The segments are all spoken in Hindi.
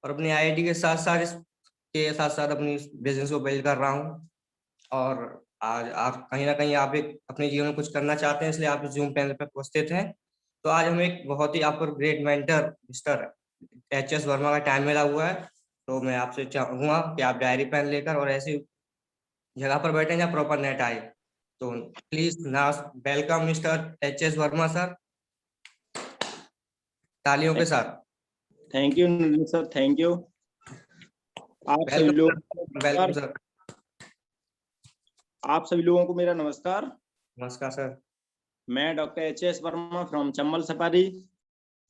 और अपनी आईआईटी के साथ साथ अपनी बिजनेस को बिल्ड कर रहा हूँ। और आज आप कहीं ना कहीं आप एक अपने जीवन में कुछ करना चाहते हैं, इसलिए आप जूम पैनल पर उपस्थित हैं। तो आज हमें एक बहुत ही आपको great mentor mister HS. Verma का टाइम मिला हुआ है। तो मैं आपसे चाहूंगा कि आप डायरी पेन लेकर और ऐसी जगह पर बैठे जहाँ प्रॉपर नेट आए। तो प्लीज ना welcome mister HS. Verma sir, तालियों के साथ। Thank you Nitin sir, thank you. आप सभी वेलकम सर। आप सभी लोगों को मेरा नमस्कार। नमस्कार सर। मैं doctor HS. Verma from Chambal safari.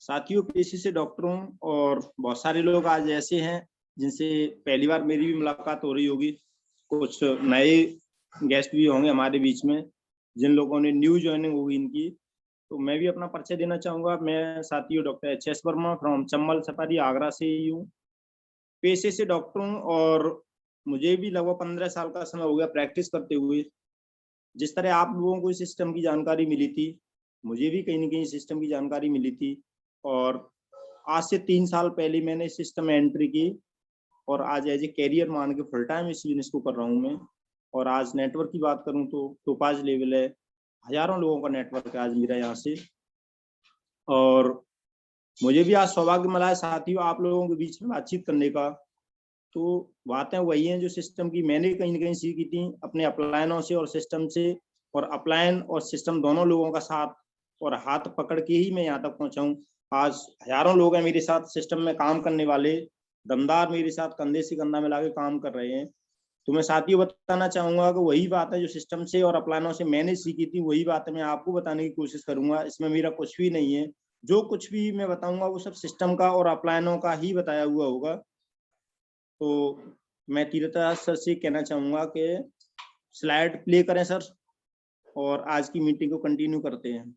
साथियों, पेशे से डॉक्टर हूँ और बहुत सारे लोग आज ऐसे हैं जिनसे पहली बार मेरी भी मुलाकात हो रही होगी। कुछ नए गेस्ट भी होंगे हमारे बीच में, जिन लोगों ने न्यू ज्वाइनिंग होगी इनकी। तो मैं भी अपना परिचय देना चाहूँगा। मैं साथियों doctor HS. Verma from Chambal safari, Agra से ही हूँ। पेशे से डॉक्टर हूँ और मुझे भी लगभग 15 साल का समय हो गया प्रैक्टिस करते हुए। जिस तरह आप लोगों को इस सिस्टम की जानकारी मिली थी, मुझे भी कहीं ना कहीं सिस्टम की जानकारी मिली थी। और आज से 3 साल पहले मैंने इस सिस्टम में एंट्री की और आज एज ए कैरियर मान के फुल टाइम इस बिजनेस को कर रहा हूँ मैं। और आज नेटवर्क की बात करूँ तो टोपाज लेवल है, हजारों लोगों का नेटवर्क है आज मेरा यहाँ से। और मुझे भी आज सौभाग्य मिला है साथियों आप लोगों के बीच में बातचीत करने का। तो बातें वही हैं जो सिस्टम की मैंने कहीं ना कहीं सीखी थी अपने अपलायनों से और सिस्टम से। और अपलायन और सिस्टम दोनों लोगों का साथ और हाथ पकड़ के ही मैं यहाँ तक पहुंचा हूँ। आज हजारों लोग हैं मेरे साथ सिस्टम में काम करने वाले, दमदार मेरे साथ कंधे से कंधा मिला के काम कर रहे हैं। तो मैं साथियों बताना चाहूंगा कि वही बात है जो सिस्टम से और अपलायनों से मैंने सीखी थी, वही बात मैं आपको बताने की कोशिश करूंगा। इसमें मेरा कुछ भी नहीं है, जो कुछ भी मैं बताऊंगा वो सब सिस्टम का और अपलायनों का ही बताया हुआ होगा। तो मैं तीर्थराज सर से कहना चाहूंगा कि स्लाइड प्ले करें सर, और आज की मीटिंग को कंटिन्यू करते हैं।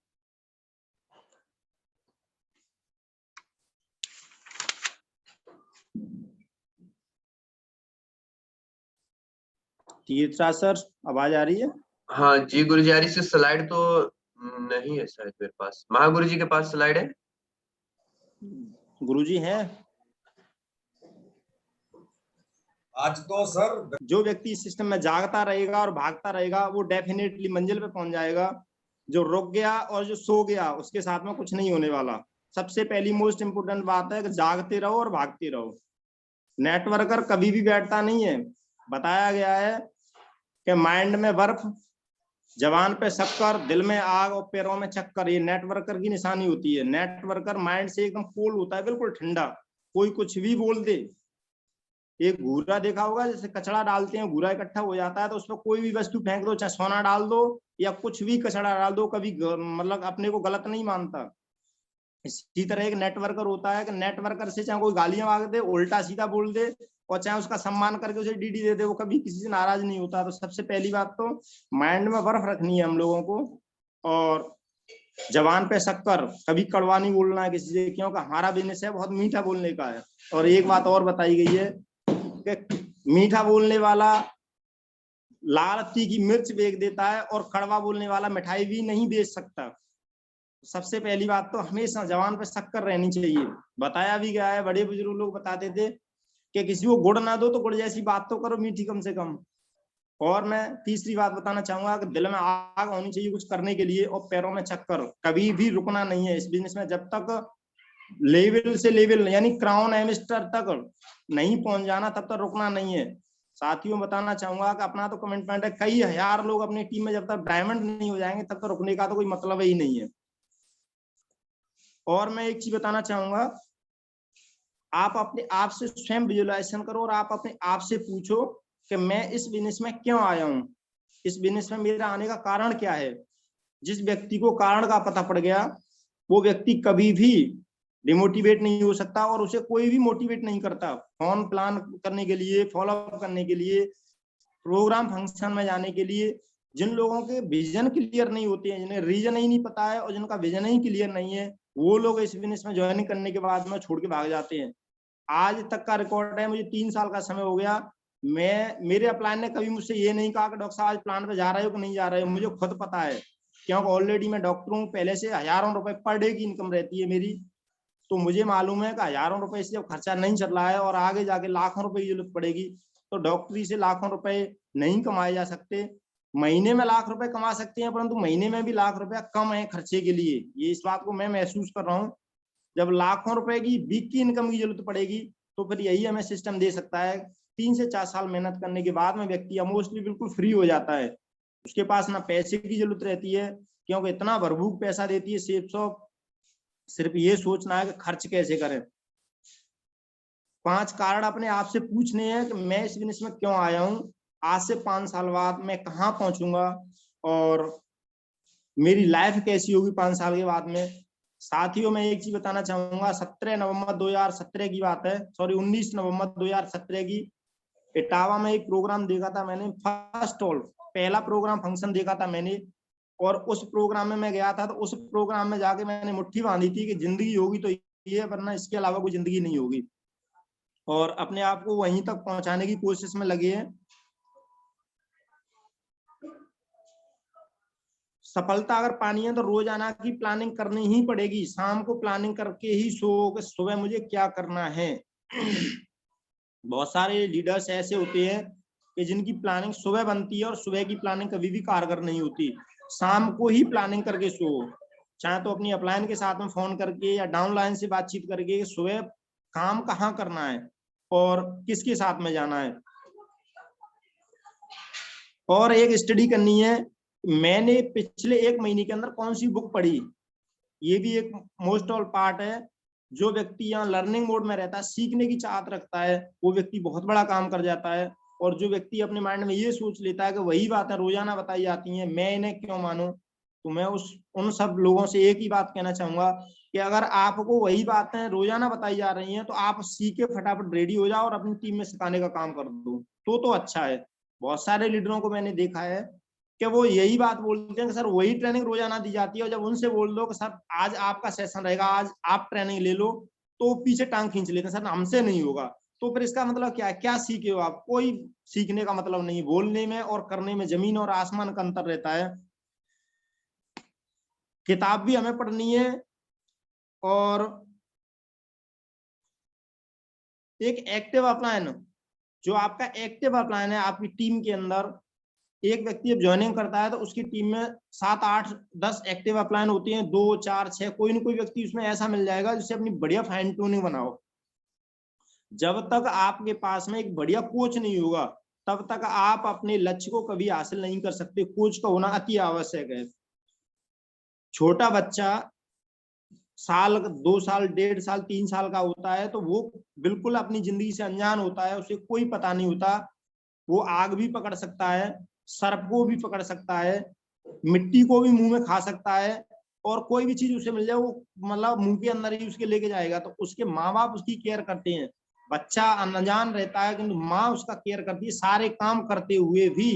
तीर्थराज सर, आवाज आ रही है? हाँ जी गुरु जी, आ रही। से स्लाइड तो नहीं है शायद मेरे पास। महागुरु जी के पास स्लाइड है? गुरु जी हैं आज तो सर। जो व्यक्ति इस सिस्टम में जागता रहेगा और भागता रहेगा वो डेफिनेटली मंजिल पे पहुंच जाएगा। जो रुक गया और जो सो गया उसके साथ में कुछ नहीं होने वाला। सबसे पहली मोस्ट इंपोर्टेंट बात है कि जागते रहो और भागते रहो। नेटवर्कर कभी भी बैठता नहीं है। बताया गया है कि माइंड में बर्फ, जवान पे शक्कर, दिल में आग और पैरों में चक्कर, ये नेटवर्कर की निशानी होती है। नेटवर्कर माइंड से एकदम कूल होता है, बिल्कुल ठंडा। कोई कुछ भी बोल दे। एक घूरा देखा होगा, जैसे कचड़ा डालते हैं, घूरा इकट्ठा हो जाता है तो उसमें कोई भी वस्तु फेंक दो, चाहे सोना डाल दो या कुछ भी कचड़ा डाल दो, कभी मतलब अपने को गलत नहीं मानता। इसी तरह एक नेटवर्कर होता है कि नेटवर्कर से चाहे कोई गालियां मांग दे, उल्टा सीधा बोल दे और चाहे उसका सम्मान करके उसे डीडी दे दे, वो कभी किसी से नाराज नहीं होता। तो सबसे पहली बात तो माइंड में बर्फ रखनी है हम लोगों को। और जवान पे शक्कर, कभी कड़वा नहीं बोलना है किसी से, क्योंकि हमारा बिजनेस है बहुत मीठा बोलने का है। और एक बात और बताई गई है कि मीठा बोलने वाला लाल तीखी मिर्च बेच देता है और कड़वा बोलने वाला मिठाई भी नहीं बेच सकता। सबसे पहली बात तो हमेशा जवान पे शक्कर रहनी चाहिए। बताया भी गया है, बड़े बुजुर्ग लोग बताते थे कि किसी को गुड़ ना दो तो गुड़ जैसी बात तो करो मीठी कम से कम। और मैं तीसरी बात बताना चाहूंगा कि दिल में आग होनी चाहिए कुछ करने के लिए और पैरों में चक्कर। कभी भी रुकना नहीं है इस बिजनेस में। जब तक लेवल से लेवल यानी क्राउन एमिस्टर तक नहीं पहुंच जाना तब तक रुकना नहीं है। साथियों बताना चाहूंगा कि अपना तो कमिटमेंट है, कई हजार लोग अपनी टीम में जब तक डायमंड नहीं हो जाएंगे तब तक रुकने का तो कोई मतलब ही नहीं है। और मैं एक चीज बताना चाहूंगा, आप अपने आप से स्वयं विजुअलाइजेशन करो और आप अपने आप से पूछो कि मैं इस बिजनेस में क्यों आया हूं, इस बिजनेस में मेरा आने का कारण क्या है। जिस व्यक्ति को कारण का पता पड़ गया वो व्यक्ति कभी भी डिमोटिवेट नहीं हो सकता और उसे कोई भी मोटिवेट नहीं करता। फोन प्लान करने के लिए, फॉलो अप करने के लिए, प्रोग्राम फंक्शन में जाने के लिए। जिन लोगों के विजन क्लियर नहीं होते हैं, जिन्हें रीजन ही नहीं पता है और जिनका विजन ही क्लियर नहीं है, वो लोग इस बिजनेस में ज्वाइन करने के बाद में छोड़ के भाग जाते हैं। आज तक का रिकॉर्ड है, मुझे 3 साल का समय हो गया। मेरे अपलाइन ने कभी मुझसे ये नहीं कहा कि डॉक्टर साहब आज प्लान पे जा रहे हो कि नहीं जा रहे हो। मुझे खुद पता है क्योंकि ऑलरेडी मैं डॉक्टर हूँ, पहले से हजारों रुपए पर डे की इनकम रहती है मेरी। तो मुझे मालूम है कि हजारों रुपए से जब खर्चा नहीं चल रहा है और आगे जाके लाखों रुपए की जरूरत पड़ेगी, तो डॉक्टरी से लाखों रुपए नहीं कमाए जा सकते। महीने में लाख रुपए कमा सकते हैं, परंतु महीने में भी लाख रुपया कम है खर्चे के लिए। ये इस बात को मैं महसूस कर रहा हूँ। जब लाखों रुपए की वीक की इनकम की जरूरत पड़ेगी, तो फिर यही हमें सिस्टम दे सकता है। 3 से 4 साल मेहनत करने के बाद में व्यक्ति मोस्टली बिल्कुल फ्री हो जाता है। उसके पास ना पैसे की जरूरत रहती है, क्योंकि इतना भरभूक पैसा देती है सिर्फ ये सोचना है कि खर्च कैसे करें। 5 कारण अपने आप से पूछने हैं कि मैं इस बिजनेस में क्यों आया हूँ, आज से 5 साल बाद मैं कहाँ पहुंचूंगा और मेरी लाइफ कैसी होगी 5 साल के बाद में। साथियों, मैं एक चीज बताना चाहूंगा। 17 नवंबर 2017 की बात है, सॉरी 19 नवंबर 2017 की, इटावा में एक प्रोग्राम देखा था मैंने, फर्स्ट ऑल पहला प्रोग्राम फंक्शन देखा था मैंने। और उस प्रोग्राम में मैं गया था, तो उस प्रोग्राम में जाके मैंने मुट्ठी बांधी थी कि जिंदगी होगी तो ये, वरना इसके अलावा कोई जिंदगी नहीं होगी। और अपने आप को वहीं तक पहुंचाने की कोशिश में लगे हैं। सफलता अगर पानी है तो रोजाना की प्लानिंग करनी ही पड़ेगी। शाम को प्लानिंग करके ही सो कि सुबह मुझे क्या करना है। बहुत सारे लीडर्स ऐसे होते हैं कि जिनकी प्लानिंग सुबह बनती है और सुबह की प्लानिंग कभी भी कारगर नहीं होती। शाम को ही प्लानिंग करके सो, चाहे तो अपनी अपलाइन के साथ में फोन करके या डाउनलाइन से बातचीत करके सुबह काम कहाँ करना है और किसके साथ में जाना है। और एक स्टडी करनी है, मैंने पिछले 1 महीने के अंदर कौन सी बुक पढ़ी। ये भी एक मोस्ट ऑल पार्ट है। जो व्यक्ति यहाँ लर्निंग मोड में रहता है, सीखने की चाहत रखता है, वो व्यक्ति बहुत बड़ा काम कर जाता है। और जो व्यक्ति अपने माइंड में ये सोच लेता है कि वही बातें रोजाना बताई जाती हैं, मैं इन्हें क्यों मानूं, तो मैं उन सब लोगों से एक ही बात कहना चाहूंगा कि अगर आपको वही बातें रोजाना बताई जा रही हैं, तो आप सीखे फटाफट रेडी हो जाओ और अपनी टीम में सिखाने का काम कर दो, तो अच्छा है। बहुत सारे लीडरों को मैंने देखा है कि वो यही बात बोलते हैं कि सर वही ट्रेनिंग रोजाना दी जाती है, और जब उनसे बोल दो कि सर आज आपका सेशन रहेगा, आज आप ट्रेनिंग ले लो, तो पीछे टांग खींच लेते हैं, सर हमसे नहीं होगा। तो फिर इसका मतलब क्या है, क्या सीखे हो आप? कोई सीखने का मतलब नहीं। बोलने में और करने में जमीन और आसमान का अंतर रहता है। किताब भी हमें पढ़नी है, और एक एक्टिव अपलाइन, जो आपका एक्टिव अपलाइन है आपकी टीम के अंदर, एक व्यक्ति जब ज्वाइनिंग करता है तो उसकी टीम में 7, 8, 10 एक्टिव अपलाइन होती हैं, 2, 4, 6, कोई ना कोई व्यक्ति उसमें ऐसा मिल जाएगा जिससे अपनी बढ़िया फाइन ट्यूनिंग बनाओ। जब तक आपके पास में एक बढ़िया कोच नहीं होगा, तब तक आप अपने लक्ष्य को कभी हासिल नहीं कर सकते। कोच का होना अति आवश्यक है। छोटा बच्चा साल, 2 साल, 1.5 साल, 3 साल का होता है, तो वो बिल्कुल अपनी जिंदगी से अनजान होता है, उसे कोई पता नहीं होता। वो आग भी पकड़ सकता है, सर्प को भी पकड़ सकता है, मिट्टी को भी मुंह में खा सकता है, और कोई भी चीज उसे मिल जाए वो मतलब मुंह के अंदर ही उसके लेके जाएगा। तो उसके माँ बाप उसकी केयर करते हैं। बच्चा अनजान रहता है, किंतु माँ उसका केयर करती है। सारे काम करते हुए भी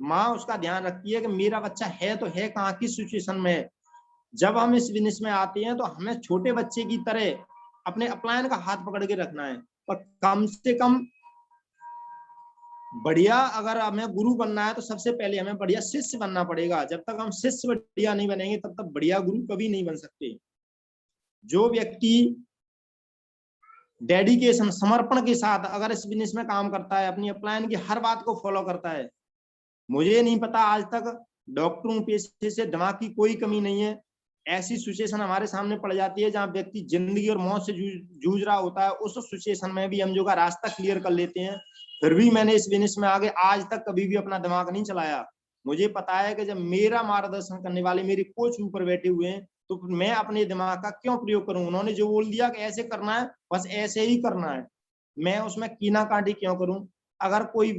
माँ उसका ध्यान रखती है कि मेरा बच्चा है तो है कहाँ, किस सिचुएशन में है। जब हम इस बिजनेस में आते हैं तो हमें छोटे बच्चे की तरह अपने अपलाइन का हाथ पकड़ के रखना है, और कम से कम बढ़िया, अगर हमें गुरु बनना है तो सबसे पहले हमें बढ़िया शिष्य बनना पड़ेगा। जब तक हम शिष्य बढ़िया नहीं बनेंगे, तब तक बढ़िया गुरु कभी नहीं बन सकते। जो व्यक्ति डेडिकेशन, समर्पण के साथ अगर इस बिजनेस में काम करता है, अपनी अपलाइन की हर बात को फॉलो करता है, मुझे नहीं पता आज तक डॉक्टरों पेशे से दिमाग की कोई कमी नहीं है। ऐसी सिचुएशन हमारे सामने पड़ जाती है जहां व्यक्ति जिंदगी और मौत से जूझ रहा होता है, उस सिचुएशन में भी हम जो का रास्ता क्लियर कर लेते हैं। फिर भी मैंने इस बिजनेस में आगे आज तक कभी भी अपना दिमाग नहीं चलाया। मुझे पता है कि जब मेरा मार्गदर्शन करने वाले मेरे कोच ऊपर बैठे हुए हैं, तो मैं अपने दिमाग का क्यों प्रयोग करूं। उन्होंने जो बोल दिया कि ऐसे करना है, बस ऐसे ही करना है, मैं उसमें कीना काटी क्यों करूं। अगर कोई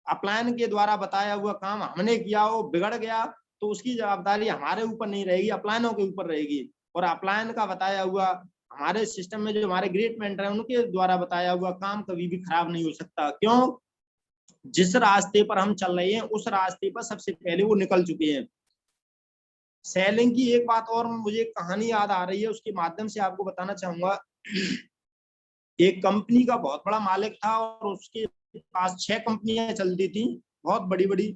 अपलाइन के द्वारा बताया हुआ काम हमने किया, वो बिगड़ गया, तो उसकी जवाबदारी हमारे ऊपर नहीं रहेगी, अपलाइनों के ऊपर रहेगी। और अपलाइन का बताया हुआ, हमारे सिस्टम में जो हमारे ग्रेट मेंटर है, उनके द्वारा बताया हुआ काम कभी भी खराब नहीं हो सकता। क्यों? जिस रास्ते पर हम चल रहे हैं, उस रास्ते पर सबसे पहले वो निकल चुके हैं। सेलिंग की एक बात और मुझे कहानी याद आ रही है, उसके माध्यम से आपको बताना चाहूंगा। एक कंपनी का बहुत बड़ा मालिक था, और उसके पास 6 कंपनियां चलती थी, बहुत बड़ी बड़ी।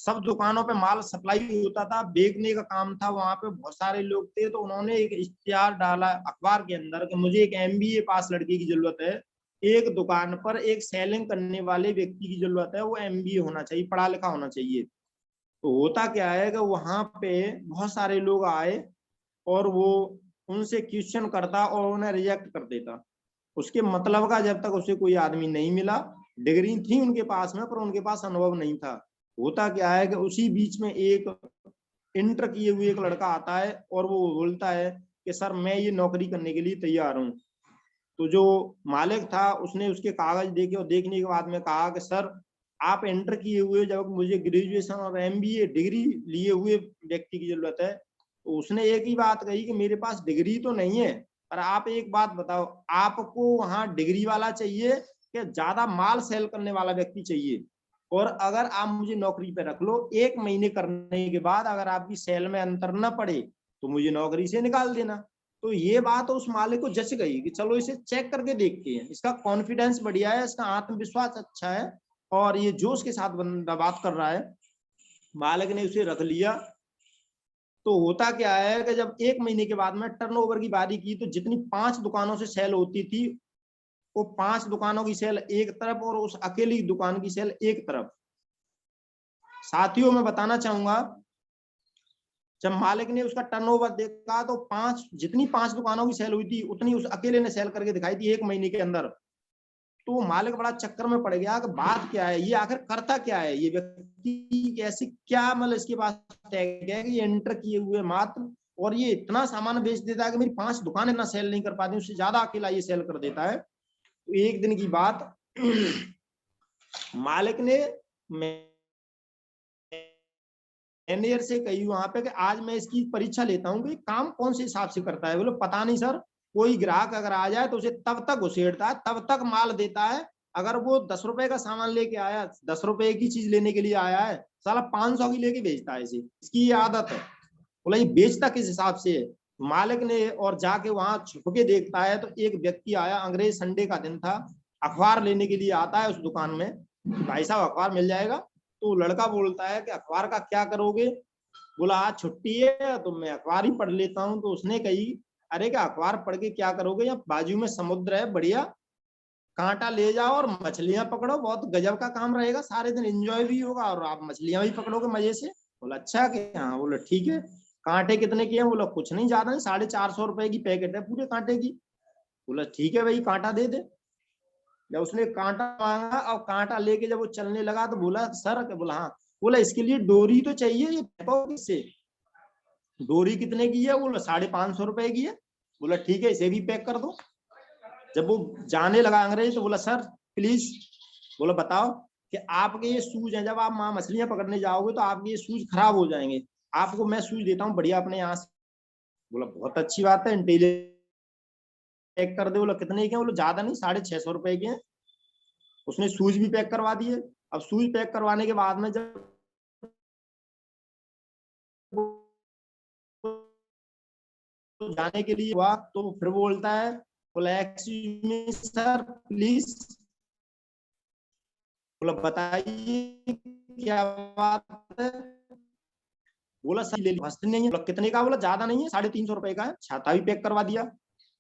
सब दुकानों पे माल सप्लाई होता था, बेचने का काम था, वहां पे बहुत सारे लोग थे। तो उन्होंने एक इश्तिहार डाला अखबार के अंदर कि मुझे एक MBA पास लड़के की जरूरत है, एक दुकान पर एक सेलिंग करने वाले व्यक्ति की जरूरत है, वो MBA होना चाहिए, पढ़ा लिखा होना चाहिए। तो होता क्या है कि वहां पे बहुत सारे लोग आए और वो उनसे क्वेश्चन करता और उन्हें रिजेक्ट कर देता। उसके मतलब का जब तक उसे कोई आदमी नहीं मिला, डिग्री थी उनके पास में पर उनके पास अनुभव नहीं था। होता क्या है कि उसी बीच में एक इंटर किए हुए एक लड़का आता है और वो बोलता है कि सर मैं ये नौकरी करने के लिए तैयार हूँ। तो जो मालिक था उसने उसके कागज देखे और देखने के बाद में कहा कि सर आप इंटर किए हुए, जब मुझे ग्रेजुएशन और MBA डिग्री लिए हुए व्यक्ति की जरूरत है। तो उसने एक ही बात कही कि मेरे पास डिग्री तो नहीं है, पर आप एक बात बताओ, आपको वहां डिग्री वाला चाहिए कि ज्यादा माल सेल करने वाला व्यक्ति चाहिए? और अगर आप मुझे नौकरी पे रख लो, 1 महीने करने के बाद अगर आपकी सेल में अंतर न पड़े तो मुझे नौकरी से निकाल देना। तो ये बात उस मालिक को जच गई कि चलो इसे चेक करके देखते हैं, इसका कॉन्फिडेंस बढ़िया है, इसका आत्मविश्वास अच्छा है और ये जोश के साथ बंदा बात कर रहा है। मालिक ने उसे रख लिया। तो होता क्या है कि जब 1 महीने के बाद में टर्नओवर की बारी की, तो जितनी 5 दुकानों से सेल होती थी, वो 5 दुकानों की सेल एक तरफ और उस अकेली दुकान की सेल एक तरफ। साथियों मैं बताना चाहूंगा, जब मालिक ने उसका टर्नओवर देखा तो जितनी 5 दुकानों की सेल हुई थी उतनी उस अकेले ने सेल करके दिखाई थी 1 महीने के अंदर। तो मालिक बड़ा चक्कर में पड़ गया कि बात क्या है, ये आखिर करता क्या है, ये व्यक्ति कैसे, क्या मतलब इसके पास टैग है कि ये एंटर किए हुए मात्र, और ये इतना सामान बेच देता है कि मेरी 5 दुकानें ना सेल नहीं कर पाती, उससे ज्यादा अकेला ये सेल कर देता है। तो एक दिन की बात, मालिक ने मैनेजर से कही वहां पे कि आज मैं इसकी परीक्षा लेता हूँ कि काम कौन से हिसाब से करता है। बोले पता नहीं सर, कोई ग्राहक अगर आ जाए तो उसे तब तक घुसेड़ता है, तब तक माल देता है। अगर वो 10 रुपए का सामान लेके आया, 10 रुपए की चीज लेने के लिए आया है, साला 500 की लेके बेचता है इसे, इसकी ये आदत है। बोला ये बेचता किस हिसाब से है? मालिक ने और जाके वहां छुप के देखता है तो एक व्यक्ति आया, अंग्रेज संडे का दिन था, अखबार लेने के लिए आता है उस दुकान में, भाई साहब अखबार मिल जाएगा? तो लड़का बोलता है कि अखबार का क्या करोगे? बोला आज छुट्टी है तो मैं अखबार ही पढ़ लेता हूँ। तो उसने कही अरे क्या अखबार पढ़ के क्या करोगे, यहाँ बाजू में समुद्र है बढ़िया, कांटा ले जाओ और मछलियां पकड़ो, बहुत गजब का काम रहेगा, सारे दिन एंजॉय भी होगा और आप मछलियां भी पकड़ोगे मजे से। बोला अच्छा कि हाँ। बोला ठीक है। कांटे कितने के हैं? बोला कुछ नहीं, ज्यादा नहीं, 450 रुपए की पैकेट है पूरे कांटे की। बोला ठीक है भाई कांटा दे दे। जब उसने कांटा मांगा और कांटा लेके जब वो चलने लगा तो बोला सर, बोला हाँ। बोला इसके लिए डोरी तो चाहिए, ये किससे? डोरी कितने की है? बोला 550 रुपए की है। बोला ठीक है इसे भी पैक कर दो। जब वो जाने लगा अंग्रेज तो बोला सर प्लीज, बोला बताओ कि आपके ये शूज हैं, जब आप वहां मछलियां पकड़ने जाओगे तो आपके ये शूज खराब हो जाएंगे, आपको मैं शूज देता हूँ बढ़िया अपने यहाँ से। बोला बहुत अच्छी बात है, इंटेलिजेंट पैक कर दे। बोला कितने के हैं? बोला ज्यादा नहीं, 650 रुपए के हैं। उसने शूज भी पैक करवा दिए। अब शूज पैक करवाने के बाद में जब जाने के लिए हुआ तो फिर बोलता है, बोला एक्सक्यूज मी सर प्लीज। बोला बताइए क्या बात है? बोला सही ले लिया, नहीं है। बोला कितने का? बोला ज्यादा नहीं है, 350 रुपए का है। छाता भी पैक करवा दिया।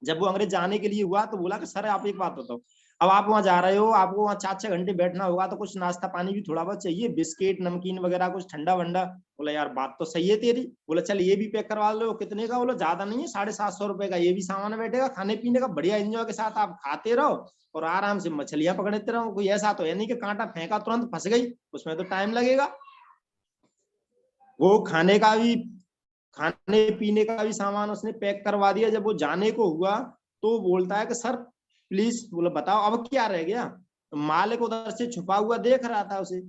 जब वो अंग्रेज जाने के लिए हुआ तो बोला कि सर आप एक बात बताओ, अब आप वहां जा रहे हो, आपको वहां 4-6 घंटे बैठना होगा, तो कुछ नाश्ता पानी भी थोड़ा बहुत चाहिए, बिस्किट नमकीन वगैरह कुछ ठंडा वंडा। बोला यार बात तो सही है तेरी। बोला चल ये भी पैक करवा लो। कितने का? बोला ज्यादा नहीं है, 750 रुपए का, ये भी सामान बैठेगा, खाने पीने का बढ़िया एंजॉय के साथ आप खाते रहो और आराम से मछलियां पकड़ते रहो। कोई ऐसा तो है नहीं कि कांटा फेंका तुरंत फंस गई, उसमें तो टाइम लगेगा। वो खाने पीने का भी सामान उसने पैक करवा दिया। जब वो जाने को हुआ तो बोलता है कि सर प्लीज। बोला बताओ अब क्या रह गया? मालिक उधर से छुपा हुआ देख रहा था उसे।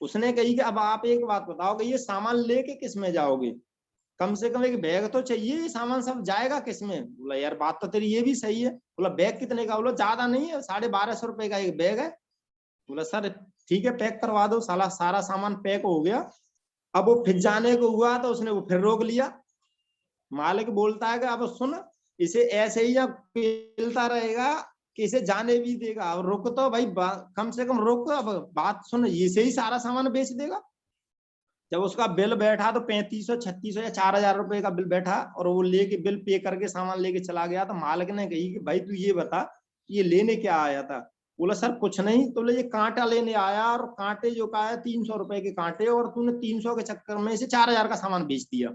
उसने कही कि अब आप एक बात बताओ कि ये सामान लेके किस में जाओगे? कम से कम एक बैग तो चाहिए, ये सामान सब जाएगा किस में? बोला यार बात तो तेरी ये भी सही है। बोला बैग कितने का? बोला ज्यादा नहीं है, 1250 रुपए का एक बैग है। बोला सर ठीक है पैक करवा दो। सारा सामान पैक हो गया। अब वो फिर जाने को हुआ तो उसने वो फिर रोक लिया। मालिक बोलता है कि अब सुन, इसे ऐसे ही अब पेलता रहेगा कि इसे जाने भी देगा? और रुक तो भाई, कम से कम रुक, अब बात सुन, इसे ही सारा सामान बेच देगा? जब उसका बिल बैठा तो 3500 3600 या 4000 रुपए का बिल बैठा और वो लेके बिल पे करके सामान लेके चला गया, तो मालिक ने कही कि भाई तू ये बता ये लेने क्या आया था? बोला सर कुछ नहीं। तो बोले ये कांटा लेने आया, और कांटे जो का है 300 रुपए के कांटे, और तूने 300 के चक्कर में इसे 4000 का सामान बेच दिया।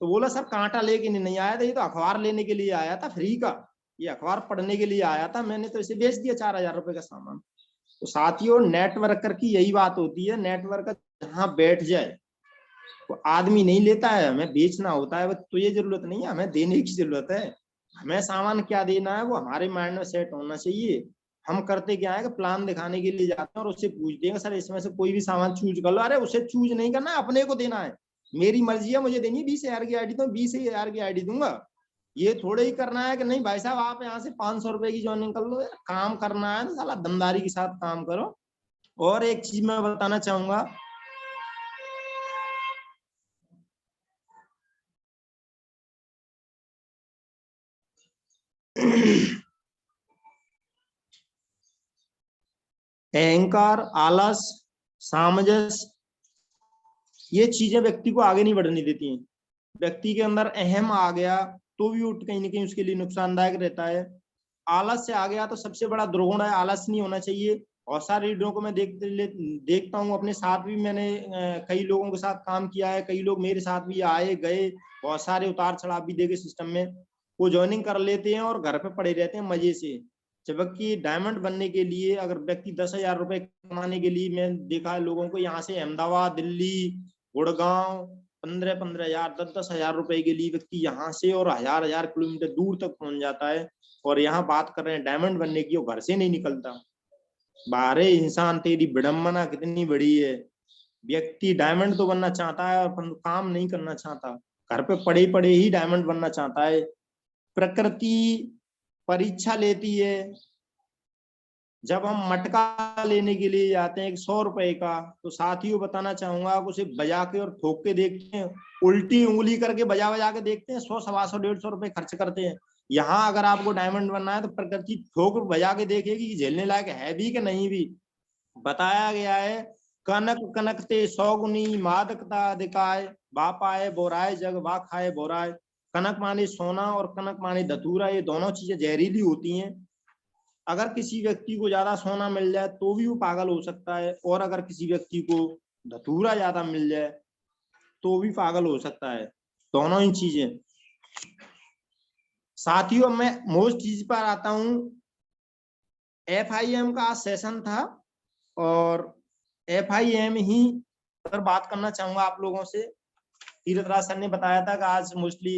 तो बोला सर कांटा लेके नहीं आया था, ये तो अखबार लेने के लिए आया था फ्री का, ये अखबार पढ़ने के लिए आया था, मैंने तो इसे बेच दिया 4000 रुपए का सामान। तो साथियों नेटवर्कर की यही बात होती है, नेटवर्कर जहां बैठ जाए तो आदमी नहीं लेता है, हमें बेचना होता है। तो ये जरूरत नहीं है, हमें देने की जरूरत है। हमें सामान क्या देना है वो हमारे माइंड में सेट होना चाहिए। हम करते क्या है कि प्लान दिखाने के लिए जाते हैं और उससे पूछते हैं सर इसमें से कोई भी सामान चूज कर लो। अरे उसे चूज नहीं करना है, अपने को देना है। मेरी मर्जी है, मुझे देनी 20,000 की आईडी तो 20,000 की आईडी दूंगा। ये थोड़े ही करना है कि नहीं भाई साहब आप यहाँ से 500 रुपए की ज्वाइनिंग कर लो। काम करना है तो साला दमदारी के साथ काम करो। और एक चीज मैं बताना चाहूंगा, अहंकार, आलस, सामंजस्य, ये चीजें व्यक्ति को आगे नहीं बढ़ने देती हैं। व्यक्ति के अंदर अहम आ गया तो भी उठ कहीं ना कहीं उसके लिए नुकसानदायक रहता है। आलस से आ गया तो सबसे बड़ा दुर्गुण है, आलस नहीं होना चाहिए। और सारे लीडरों को मैं देखता हूँ, अपने साथ भी मैंने कई लोगों के साथ काम किया है, कई लोग मेरे साथ भी आए गए, बहुत सारे उतार चढ़ाव भी देखे सिस्टम में। वो ज्वाइनिंग कर लेते हैं और घर पे पड़े रहते हैं मजे से। जबकि डायमंड बनने के लिए अगर व्यक्ति 10,000 रुपए कमाने के लिए, मैं देखा है लोगों को यहाँ से अहमदाबाद, दिल्ली, गुड़गांव 15,000 10,000 रुपए के लिए व्यक्ति यहाँ से और हजार किलोमीटर दूर तक पहुंच जाता है। और यहाँ बात कर रहे हैं डायमंड बनने की, वो घर से नहीं निकलता। बारे इंसान तेरी विडंबना कितनी बड़ी है। व्यक्ति डायमंड तो बनना चाहता है और काम नहीं करना चाहता, घर पे पड़े पड़े ही डायमंड बनना चाहता है। प्रकृति परीक्षा लेती है। जब हम मटका लेने के लिए जाते हैं 100 रुपए का, तो साथियों बताना चाहूंगा उसे बजा के और ठोक के देखते हैं, उल्टी उंगली करके बजा बजा के देखते हैं, 100 सवा 100 150 रुपए खर्च करते हैं। यहाँ अगर आपको डायमंड बनना है तो प्रकृति ठोक बजा के देखेगी कि झेलने लायक है भी कि नहीं भी। बताया गया है कनक कनकते 100 गुनी मादकता दिखाए, बापाए बोराए जग बा खाए बोराए। कनक माने सोना और कनक माने धतूरा, ये दोनों चीजें जहरीली होती हैं। अगर किसी व्यक्ति को ज्यादा सोना मिल जाए तो भी वो पागल हो सकता है, और अगर किसी व्यक्ति को धतूरा ज्यादा मिल जाए तो भी पागल हो सकता है। दोनों ही चीजें। साथियों मैं मोस्ट चीज पर आता हूं। FIM का आज सेशन था और FIM ही पर बात करना चाहूंगा आप लोगों से। तीर्थराज सर ने बताया था कि आज मोस्टली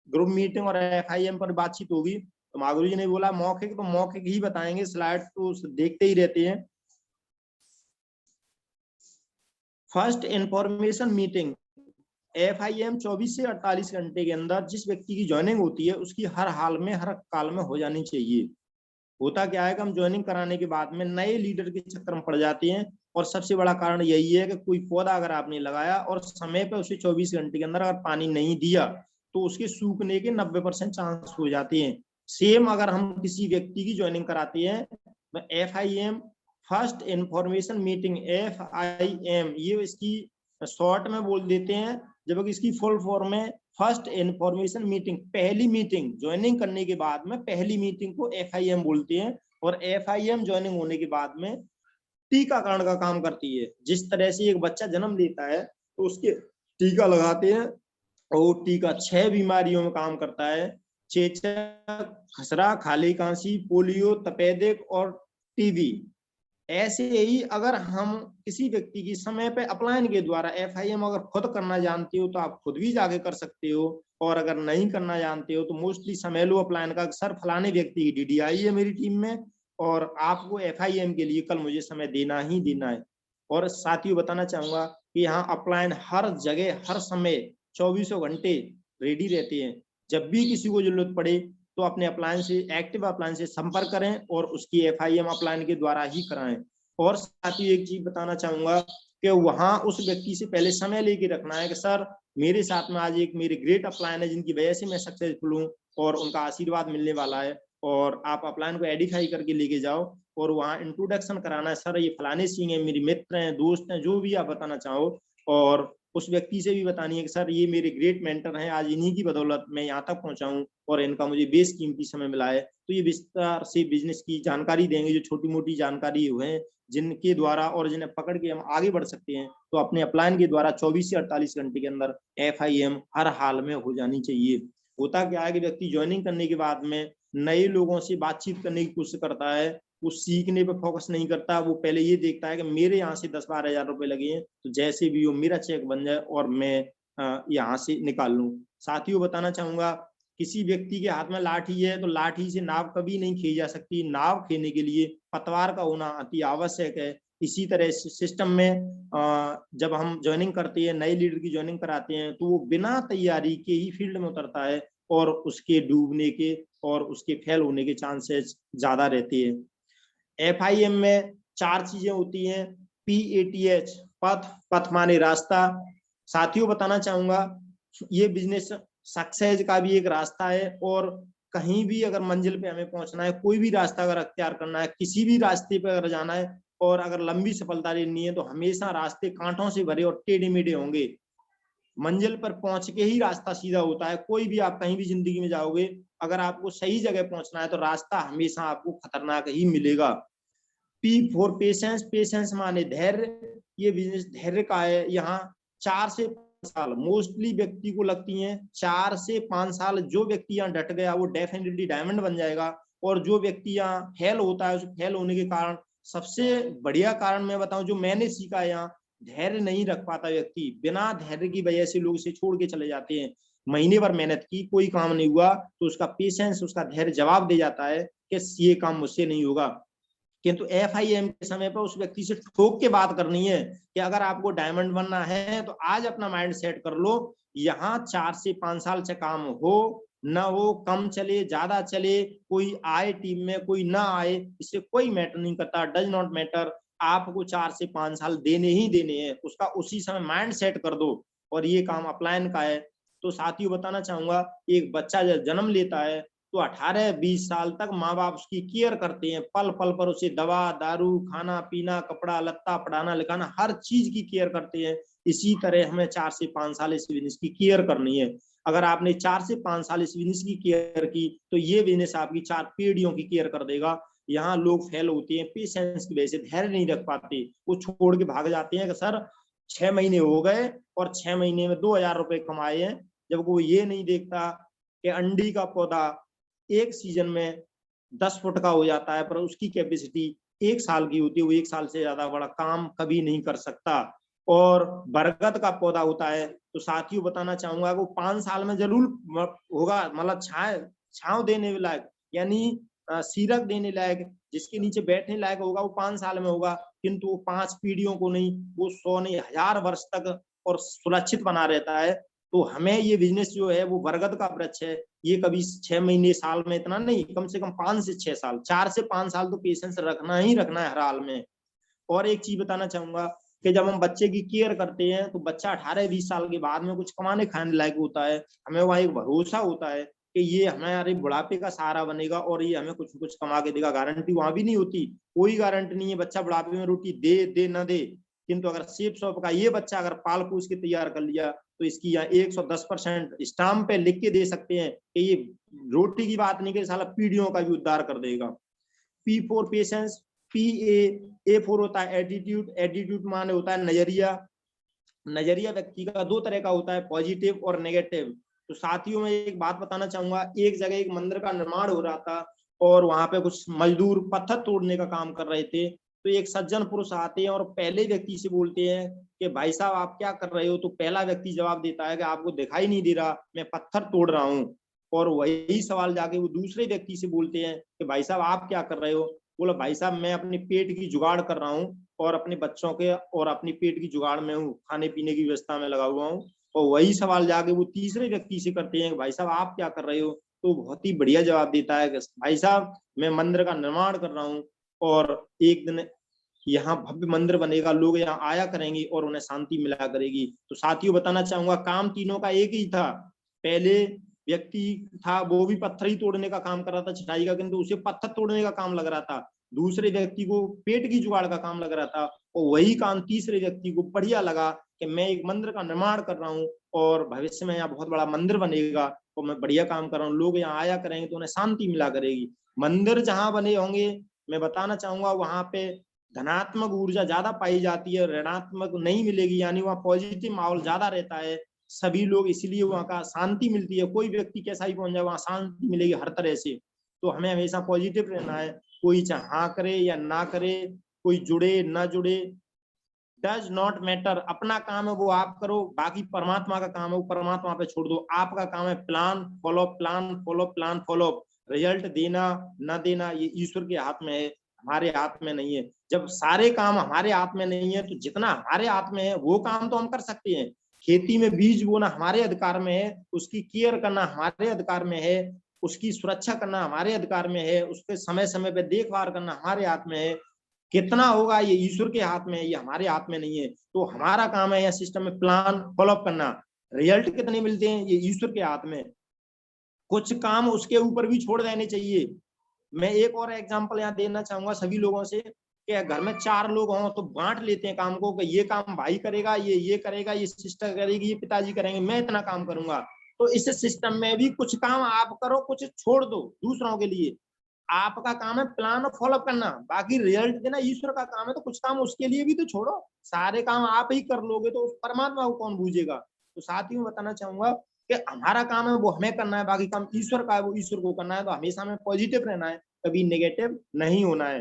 ग्रुप मीटिंग और FIM पर बातचीत होगी, तो महागुरु जी ने बोला मौखिक, तो मौखिक ही बताएंगे, स्लाइड तो देखते ही रहते हैं। फर्स्ट इंफॉर्मेशन मीटिंग FIM 24 से 48 घंटे के अंदर जिस व्यक्ति की ज्वाइनिंग होती है उसकी हर हाल में हर काल में हो जानी चाहिए। होता क्या है कि हम ज्वाइनिंग कराने के बाद में नए लीडर के चक्कर में पड़ जाते हैं, और सबसे बड़ा कारण यही है कि कोई पौधा अगर आपने लगाया और समय पे उसे 24 घंटे के अंदर अगर पानी नहीं दिया तो उसके सूखने के 90% चांस हो जाते हैं। सेम अगर हम किसी व्यक्ति की ज्वाइनिंग कराते हैं तो FIM first information meeting FIM, ये इसकी शॉर्ट में बोल देते हैं, जबकि इसकी फुल फॉर्म में फर्स्ट इंफॉर्मेशन मीटिंग, पहली मीटिंग ज्वाइनिंग करने के बाद में पहली मीटिंग को FIM बोलते हैं। और FIM ज्वाइनिंग होने के बाद में टीकाकरण का काम करती है। जिस तरह से एक बच्चा जन्म लेता है तो उसके टीका लगाते हैं, और टीका 6 बीमारियों में काम करता है, चेचक, खसरा, खाली कांसी, पोलियो, तपेदिक और टीबी। ऐसे ही अगर हम किसी व्यक्ति की समय पे अपलाइन के द्वारा FIM अगर खुद करना जानते हो तो आप खुद भी जाके कर सकते हो, और अगर नहीं करना जानते हो तो मोस्टली समय लो अपलाइन का, सर फलाने व्यक्ति की DDI है मेरी टीम में और आपको FIM के लिए कल मुझे समय देना ही देना है। और साथियों बताना चाहूंगा कि यहाँ अपलाइन हर जगह हर समय 24 घंटे रेडी रहते हैं। जब भी किसी को जरूरत पड़े तो अपने अपलाइन से, एक्टिव अपलाइन से संपर्क करें और उसकी FIM अपलाइन के द्वारा ही कराएं। और साथ ही एक चीज बताना चाहूंगा कि वहां उस व्यक्ति से पहले समय लेके रखना है कि सर मेरे साथ में आज एक मेरे ग्रेट अपलाइन है जिनकी वजह से मैं सक्सेसफुल हूँ और उनका आशीर्वाद मिलने वाला है, और आप अपलाइन को एडिफाई करके लेके जाओ और वहाँ इंट्रोडक्शन कराना है, सर ये फलाने सिंह है, मेरे मित्र हैं, दोस्त हैं, जो भी आप बताना चाहो, और उस व्यक्ति से भी बतानी है कि सर ये मेरे ग्रेट मेंटर हैं, आज इन्हीं की बदौलत मैं यहाँ तक पहुंचा हूँ और इनका मुझे बेशकीमती समय मिला है। तो ये विस्तार से बिजनेस की जानकारी देंगे, जो छोटी मोटी जानकारी हुए जिनके द्वारा और जिन्हें पकड़ के हम आगे बढ़ सकते हैं। तो अपने अपलाइन के द्वारा 24 से 48 घंटे के अंदर FIM हर हाल में हो जानी चाहिए। होता क्या है कि व्यक्ति ज्वाइनिंग करने के बाद में नए लोगों से बातचीत करने की कोशिश करता है, वो सीखने पे फोकस नहीं करता, वो पहले ये देखता है कि मेरे यहाँ से 10-12 हजार रुपए लगे हैं, तो जैसे भी हो मेरा चेक बन जाए और मैं यहाँ से निकाल लूं। साथियों बताना चाहूंगा, किसी व्यक्ति के हाथ में लाठी है तो लाठी से नाव कभी नहीं खींची जा सकती, नाव खेने के लिए पतवार का होना अति आवश्यक है। इसी तरह सिस्टम में जब हम ज्वाइनिंग करते हैं, नए लीडर की ज्वाइनिंग कराते हैं, तो वो बिना तैयारी के ही फील्ड में उतरता है और उसके डूबने के और उसके फेल होने के चांसेस ज्यादा रहते हैं। FIM में 4 चीजें होती हैं, PATH पथ माने रास्ता। साथियों बताना चाहूंगा, ये बिजनेस सक्सेस का भी एक रास्ता है और कहीं भी अगर मंजिल पे हमें पहुंचना है, कोई भी रास्ता अगर अख्तियार करना है, किसी भी रास्ते पे अगर जाना है और अगर लंबी सफलता लेनी है, तो हमेशा रास्ते कांटों से भरे और टेढ़े मेढ़े होंगे। मंजिल पर पहुंच के ही रास्ता सीधा होता है। कोई भी आप कहीं भी जिंदगी में जाओगे, अगर आपको सही जगह पहुंचना है तो रास्ता हमेशा आपको खतरनाक ही मिलेगा। P for पेशेंस, पेशेंस माने धैर्य। ये बिजनेस धैर्य का है। यहाँ 4 से 5 साल मोस्टली व्यक्ति को लगती हैं, 4 से 5 साल जो व्यक्ति यहाँ डट गया वो डेफिनेटली डायमंड बन जाएगा। और जो व्यक्ति यहाँ फेल होता है, उस फेल होने के कारण सबसे बढ़िया कारण मैं बताऊं जो मैंने सीखा है, यहाँ धैर्य नहीं रख पाता व्यक्ति। बिना धैर्य की वजह से लोग इसे छोड़ के चले जाते हैं। महीने भर मेहनत की, कोई काम नहीं हुआ, तो उसका पेशेंस, उसका धैर्य जवाब दे जाता है कि ये काम मुझसे नहीं होगा। किंतु FIM के समय पर उस व्यक्ति से ठोक के बात करनी है कि अगर आपको डायमंड बनना है तो आज अपना माइंड सेट कर लो। यहाँ 4 से 5 साल से काम हो ना हो, कम चले ज्यादा चले, कोई आए टीम में कोई ना आए, इससे कोई मैटर नहीं करता, डज नॉट मैटर। आपको 4 से 5 साल देने ही देने हैं, उसका उसी समय माइंड सेट कर दो। और ये काम अपलाइन का है। तो साथियों बताना चाहूंगा, एक बच्चा जब जन्म लेता है तो 18-20 साल तक माँ बाप उसकी केयर करते हैं, पल पल पर उसे दवा दारू, खाना पीना, कपड़ा लत्ता, पढ़ाना लिखाना, हर चीज की केयर करते हैं। इसी तरह हमें 4 से 5 साल इस बिजनेस की केयर करनी है। अगर आपने 4 से 5 साल इस बिजनेस की केयर की तो ये बिजनेस आपकी 4 पीढ़ियों की केयर कर देगा। यहाँ लोग फेल होते हैं पेशेंस की वजह से, धैर्य नहीं रख पाते, वो छोड़ के भाग जाते हैं कि सर 6 महीने हो गए और 6 महीने में 2000 रुपए कमाए हैं। जब वो ये नहीं देखता कि अंडी का पौधा एक सीजन में 10 फुट का हो जाता है, पर उसकी कैपेसिटी 1 साल की होती है, वो 1 साल से ज्यादा बड़ा काम कभी नहीं कर सकता। और बरगद का पौधा होता है, तो साथियों बताना चाहूंगा वो 5 साल में जरूर होगा, मतलब छांव देने लायक, यानी सीरक देने लायक, जिसके नीचे बैठने लायक होगा वो 5 साल में होगा। किंतु वो 5 पीढ़ियों को नहीं, वो 100 नहीं 1000 वर्ष तक और सुरक्षित बना रहता है। तो हमें ये बिजनेस जो है वो बरगद का वृक्ष है, ये कभी 6 महीने साल में इतना नहीं, कम से कम 5 से 6 साल, 4 से 5 साल तो पेशेंस रखना ही रखना है हर हाल में। और एक चीज बताना चाहूंगा कि जब हम बच्चे की केयर करते हैं तो बच्चा 18-20 साल के बाद में कुछ कमाने खाने लायक होता है। हमें वहाँ एक भरोसा होता है कि ये हमारे बुढ़ापे का सहारा बनेगा और ये हमें कुछ कुछ कमा के देगा। गारंटी वहां भी नहीं होती, कोई गारंटी नहीं है बच्चा बुढ़ापे में रोटी दे ना दे। किंतु अगर सेब शॉप का ये बच्चा अगर पाल पूछ के तैयार कर लिया तो इसकी यहाँ 110% स्टाम्प पे लिख के दे सकते हैं कि ये रोटी की बात नहीं कि साला पीढ़ियों का भी उद्धार कर देगा। P for patience, A for होता है एटीट्यूड। एटीट्यूड माने होता है नजरिया। नजरिया व्यक्ति का 2 तरह का होता है, पॉजिटिव और नेगेटिव। तो साथियों में एक बात बताना चाहूंगा, एक जगह एक मंदिर का निर्माण हो रहा था और वहां पे कुछ मजदूर पत्थर तोड़ने का काम कर रहे थे। तो एक सज्जन पुरुष आते हैं और पहले व्यक्ति से बोलते हैं कि भाई साहब आप क्या कर रहे हो। तो पहला व्यक्ति जवाब देता है कि आपको दिखाई नहीं दे रहा, मैं पत्थर तोड़ रहा हूँ। और वही सवाल जाके वो दूसरे व्यक्ति से बोलते हैं कि भाई साहब आप क्या कर रहे हो। बोला भाई साहब मैं अपने पेट की जुगाड़ कर रहा हूँ और अपने बच्चों के और अपनी पेट की जुगाड़ में हूँ, खाने पीने की व्यवस्था में लगा हुआ हूँ। और वही सवाल जाके वो तीसरे व्यक्ति से करते हैं कि भाई साहब आप क्या कर रहे हो। तो बहुत ही बढ़िया जवाब देता है कि भाई साहब मैं मंदिर का निर्माण कर रहा हूँ और एक दिन यहाँ भव्य मंदिर बनेगा, लोग यहाँ आया करेंगे और उन्हें शांति मिला करेगी। तो साथियों बताना चाहूंगा काम तीनों का एक ही था। पहले व्यक्ति था, वो भी पत्थर ही तोड़ने का काम कर रहा था, छटाई का, किंतु उसे पत्थर तोड़ने का काम लग रहा था। दूसरे व्यक्ति को पेट की जुगाड़ का काम लग रहा था, और वही काम तीसरे व्यक्ति को बढ़िया लगा कि मैं एक मंदिर का निर्माण कर रहा हूँ और भविष्य में यहाँ बहुत बड़ा मंदिर बनेगा और मैं बढ़िया काम कर रहा हूँ, लोग यहाँ आया करेंगे तो उन्हें शांति मिला करेगी। मंदिर जहाँ बने होंगे, मैं बताना चाहूंगा वहां पे धनात्मक ऊर्जा ज्यादा पाई जाती है, ऋणात्मक नहीं मिलेगी, यानी वहाँ पॉजिटिव माहौल ज्यादा रहता है। सभी लोग, इसलिए वहाँ का शांति मिलती है। कोई व्यक्ति कैसा ही पहुंच जाए, वहाँ शांति मिलेगी हर तरह से। तो हमें हमेशा पॉजिटिव रहना है, कोई चाहे हाँ करे या ना करे, कोई जुड़े ना जुड़े, डज नॉट मैटर। अपना काम है वो आप करो, बाकी परमात्मा का काम है वो परमात्मा पे छोड़ दो। आपका काम है plan follow, plan follow, plan follow. Result देना ना देना ये ईश्वर के हाथ में है, हमारे हाथ में नहीं है। जब सारे काम हमारे हाथ में नहीं है तो जितना हमारे हाथ में है वो काम तो हम कर सकते हैं। खेती में बीज बोना हमारे अधिकार में है, उसकी केयर करना हमारे अधिकार में है, उसकी सुरक्षा करना हमारे अधिकार में है, उसके समय समय पे देखभाल करना हमारे हाथ में है। कितना होगा ये ईश्वर के हाथ में है, ये हमारे हाथ में नहीं है। तो हमारा काम है यह सिस्टम में प्लान फॉलोअप करना। रिजल्ट कितने मिलते हैं ये ईश्वर के हाथ में। कुछ काम उसके ऊपर भी छोड़ देने चाहिए। मैं एक और एग्जांपल यहाँ देना चाहूंगा सभी लोगों से कि घर में 4 लोग हों तो बांट लेते हैं काम को, कि ये काम भाई करेगा, ये करेगा, ये सिस्टर करेगी, ये पिताजी करेंगे, मैं इतना काम करूंगा। तो इस सिस्टम में भी कुछ काम आप करो, कुछ छोड़ दो दूसरों के लिए। आपका काम है प्लान और फॉलो करना, बाकी रिजल्ट देना ईश्वर का काम है। तो कुछ काम उसके लिए भी तो छोड़ो, सारे काम आप ही कर लोगे तो परमात्मा को कौन बूझेगा। तो साथ ही मैं बताना चाहूंगा कि हमारा काम है वो हमें करना है, बाकी काम ईश्वर का है वो ईश्वर को करना है। तो हमेशा हमें पॉजिटिव रहना है, कभी नेगेटिव नहीं होना है।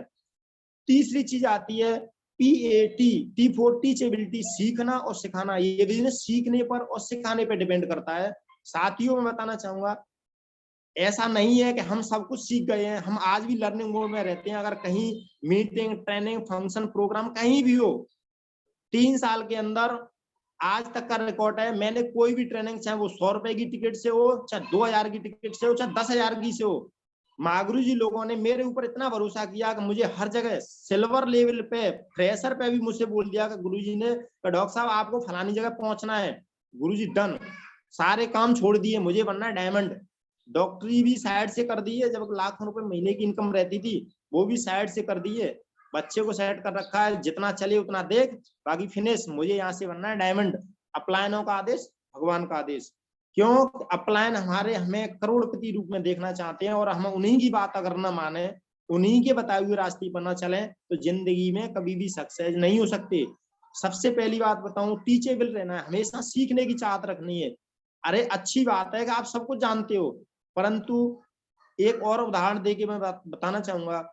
तीसरी चीज आती है PAT, T फॉर टीचेबिलिटी, सीखना और सिखाना। ये बिजनेस सीखने पर और सिखाने पर डिपेंड करता है। साथियों में बताना चाहूंगा ऐसा नहीं है कि हम सब कुछ सीख गए हैं, हम आज भी लर्निंग मोड में रहते हैं। अगर कहीं मीटिंग, ट्रेनिंग, फंक्शन, प्रोग्राम कहीं भी हो, 3 साल के अंदर आज तक का रिकॉर्ड है, मैंने कोई भी ट्रेनिंग, चाहे वो 100 रुपए की टिकट से हो, चाहे 2000 की टिकट से हो, चाहे 10,000 की से हो, महागुरु जी लोगों ने मेरे ऊपर इतना भरोसा किया कि मुझे हर जगह सिल्वर लेवल पे, फ्रेशर पे भी मुझसे बोल दिया कि गुरु जी ने, डॉक्टर साहब आपको फलानी जगह पहुंचना है। गुरु जी डन, सारे काम छोड़ दिए, मुझे बनना है डायमंड। डॉक्टरी भी साइड से कर दी है, जब लाखों रुपए महीने की इनकम रहती थी वो भी साइड से कर दी है। बच्चे को सेट कर रखा है, जितना चले उतना देख, बाकी फिनिश, मुझे यहाँ से बनना है डायमंड। अपलायनों का आदेश भगवान का आदेश। क्यों? अपलायन हमें करोड़पति रूप में देखना चाहते हैं, और हम उन्हीं की बात अगर न माने, उन्हीं के बताए हुए रास्ते पर न चले तो जिंदगी में कभी भी सक्सेस नहीं हो सकते। सबसे पहली बात बताऊं, टीचेबल रहना है, हमेशा सीखने की चाहत रखनी है। अरे अच्छी बात है कि आप सब कुछ जानते हो, परंतु एक और उदाहरण देके मैं बताना चाहूंगा।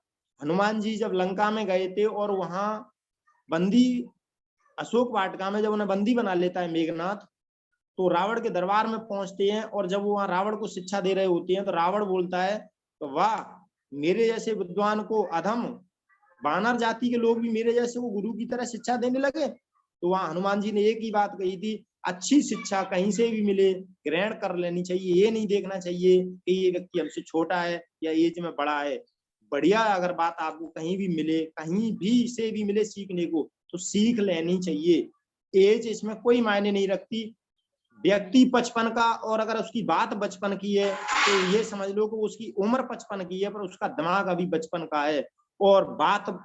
हनुमान जी जब लंका में गए थे और वहां बंदी, अशोक वाटिका में जब उन्हें बंदी बना लेता है मेघनाथ, तो रावण के दरबार में पहुंचते हैं, और जब वो वहां रावण को शिक्षा दे रहे होते हैं तो रावण बोलता है तो वाह, मेरे जैसे विद्वान को अधम वानर जाति के लोग भी मेरे जैसे वो गुरु की तरह शिक्षा देने लगे। तो वहां हनुमान जी ने एक ही बात कही थी, अच्छी शिक्षा कहीं से भी मिले ग्रहण कर लेनी चाहिए। ये नहीं देखना चाहिए कि ये व्यक्ति हमसे छोटा है या एज में बड़ा है। बढ़िया अगर बात आपको कहीं भी मिले, कहीं भी से भी मिले सीखने को, तो सीख लेनी चाहिए। एज इसमें कोई मायने नहीं रखती। व्यक्ति 55 का और अगर उसकी बात बचपन की है तो ये समझ लो कि उसकी उम्र 55 की है पर उसका दिमाग अभी बचपन का है। और बात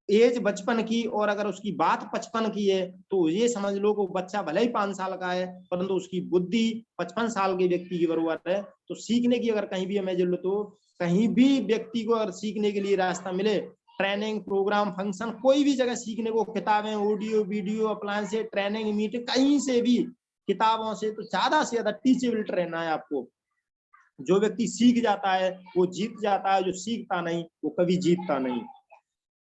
एज बचपन की और अगर उसकी बात 55 की है तो ये समझ लो कि बच्चा भले ही 5 साल का है परंतु उसकी बुद्धि 55 साल के व्यक्ति की बराबर है। तो सीखने की अगर कहीं भी हमें जरूरत हो, कहीं भी व्यक्ति को अगर सीखने के लिए रास्ता मिले, ट्रेनिंग, प्रोग्राम, फंक्शन, कोई भी जगह सीखने को, किताबें, ऑडियो, वीडियो, अप्लायंस से, ट्रेनिंग, मीटिंग, कहीं से भी, किताबों से, तो ज्यादा से ज्यादा टीचेबल रहना है आपको। जो व्यक्ति सीख जाता है वो जीत जाता है, जो सीखता नहीं वो कभी जीतता नहीं।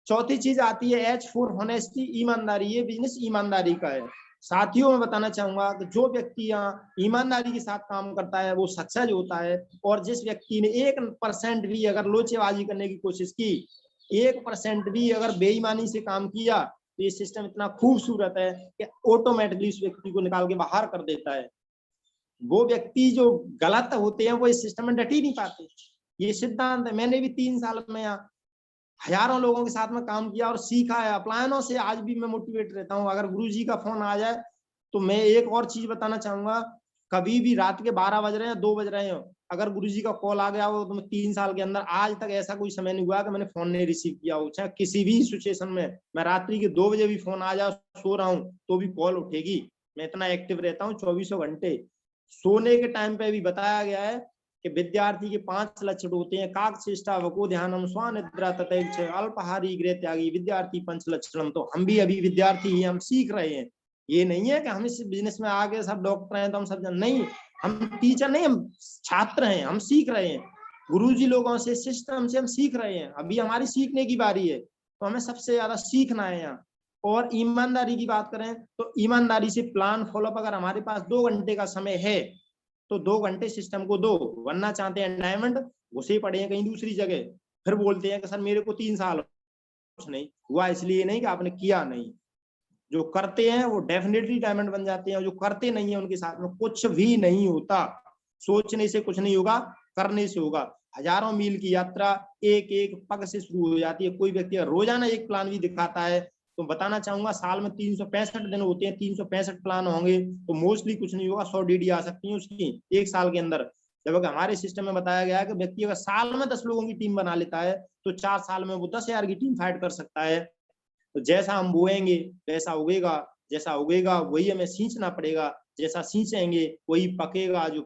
चौथी चीज आती है H फॉर होनेस्टी, ईमानदारी। ये बिजनेस ईमानदारी का है। साथियों में बताना चाहूंगा कि जो व्यक्ति यहाँ ईमानदारी के साथ काम करता है वो सक्सेस होता है। और जिस व्यक्ति ने 1% भी अगर लोचेबाजी करने की कोशिश की, 1% भी अगर बेईमानी से काम किया, तो ये सिस्टम इतना खूबसूरत है कि ऑटोमेटिकली उस व्यक्ति को निकाल के बाहर कर देता है। वो व्यक्ति जो गलत होते हैं वो इस सिस्टम में डट ही नहीं पाते। ये सिद्धांत है। मैंने भी 3 साल में यहाँ हजारों लोगों के साथ में काम किया और सीखा है। अपलायनों से आज भी मैं मोटिवेट रहता हूँ। अगर गुरु जी का फोन आ जाए तो मैं एक और चीज बताना चाहूंगा, कभी भी रात के 12 बज रहे हैं 2 बज रहे हैं, अगर गुरुजी का कॉल आ गया हो तो 3 साल के अंदर आज तक ऐसा कोई समय नहीं हुआ कि मैंने फोन नहीं रिसीव किया हो। चाहे किसी भी सिचुएशन में, मैं रात्रि के 2 बजे भी फोन आ जाए, सो रहा हूँ तो भी कॉल उठेगी। मैं इतना एक्टिव रहता हूँ 24 घंटे। सोने के टाइम पे भी बताया गया है कि विद्यार्थी के 5 लक्षण होते हैं। काकचेष्टा वको ध्यानम स्वानिद्रा ततैच अल्पहारी गृह त्यागी विद्यार्थी 5 लक्षणम। तो हम भी अभी विद्यार्थी ही, हम सीख रहे हैं। ये नहीं है कि हम इस बिजनेस में आगे सब डॉक्टर हैं तो हम सब नहीं, हम टीचर नहीं, हम छात्र हैं, हम सीख रहे हैं गुरुजी लोगों से, सिस्टम से हम सीख रहे हैं। अभी हमारी सीखने की बारी है, तो हमें सबसे ज्यादा सीखना है यहाँ। और ईमानदारी की बात करें तो ईमानदारी से प्लान फॉलोअप, अगर हमारे पास 2 घंटे का समय है तो 2 घंटे सिस्टम को दो, वरना चाहते हैं डायमंड घुसे पड़े हैं कहीं दूसरी जगह, फिर बोलते हैं कि सर मेरे को 3 साल कुछ नहीं हुआ। इसलिए नहीं कि आपने किया नहीं, जो करते हैं वो डेफिनेटली डायमंड बन जाते हैं, और जो करते नहीं है उनके साथ में कुछ भी नहीं होता। सोचने से कुछ नहीं होगा, करने से होगा। हजारों मील की यात्रा एक एक पग से शुरू हो जाती है। कोई व्यक्ति रोजाना एक प्लान भी दिखाता है तो बताना चाहूंगा, साल में 365 दिन होते हैं, 365 प्लान होंगे तो मोस्टली कुछ नहीं होगा। 100 डीडी आ सकती है उसकी एक साल के अंदर। जबकि हमारे सिस्टम में बताया गया है कि व्यक्ति अगर साल में 10 लोगों की टीम बना लेता है तो 4 साल में वो 10,000 की टीम फाइट कर सकता है। तो जैसा हम बोएंगे वैसा उगेगा, जैसा उगेगा वही हमें सींचना पड़ेगा, जैसा सींचेंगे वही पकेगा, जो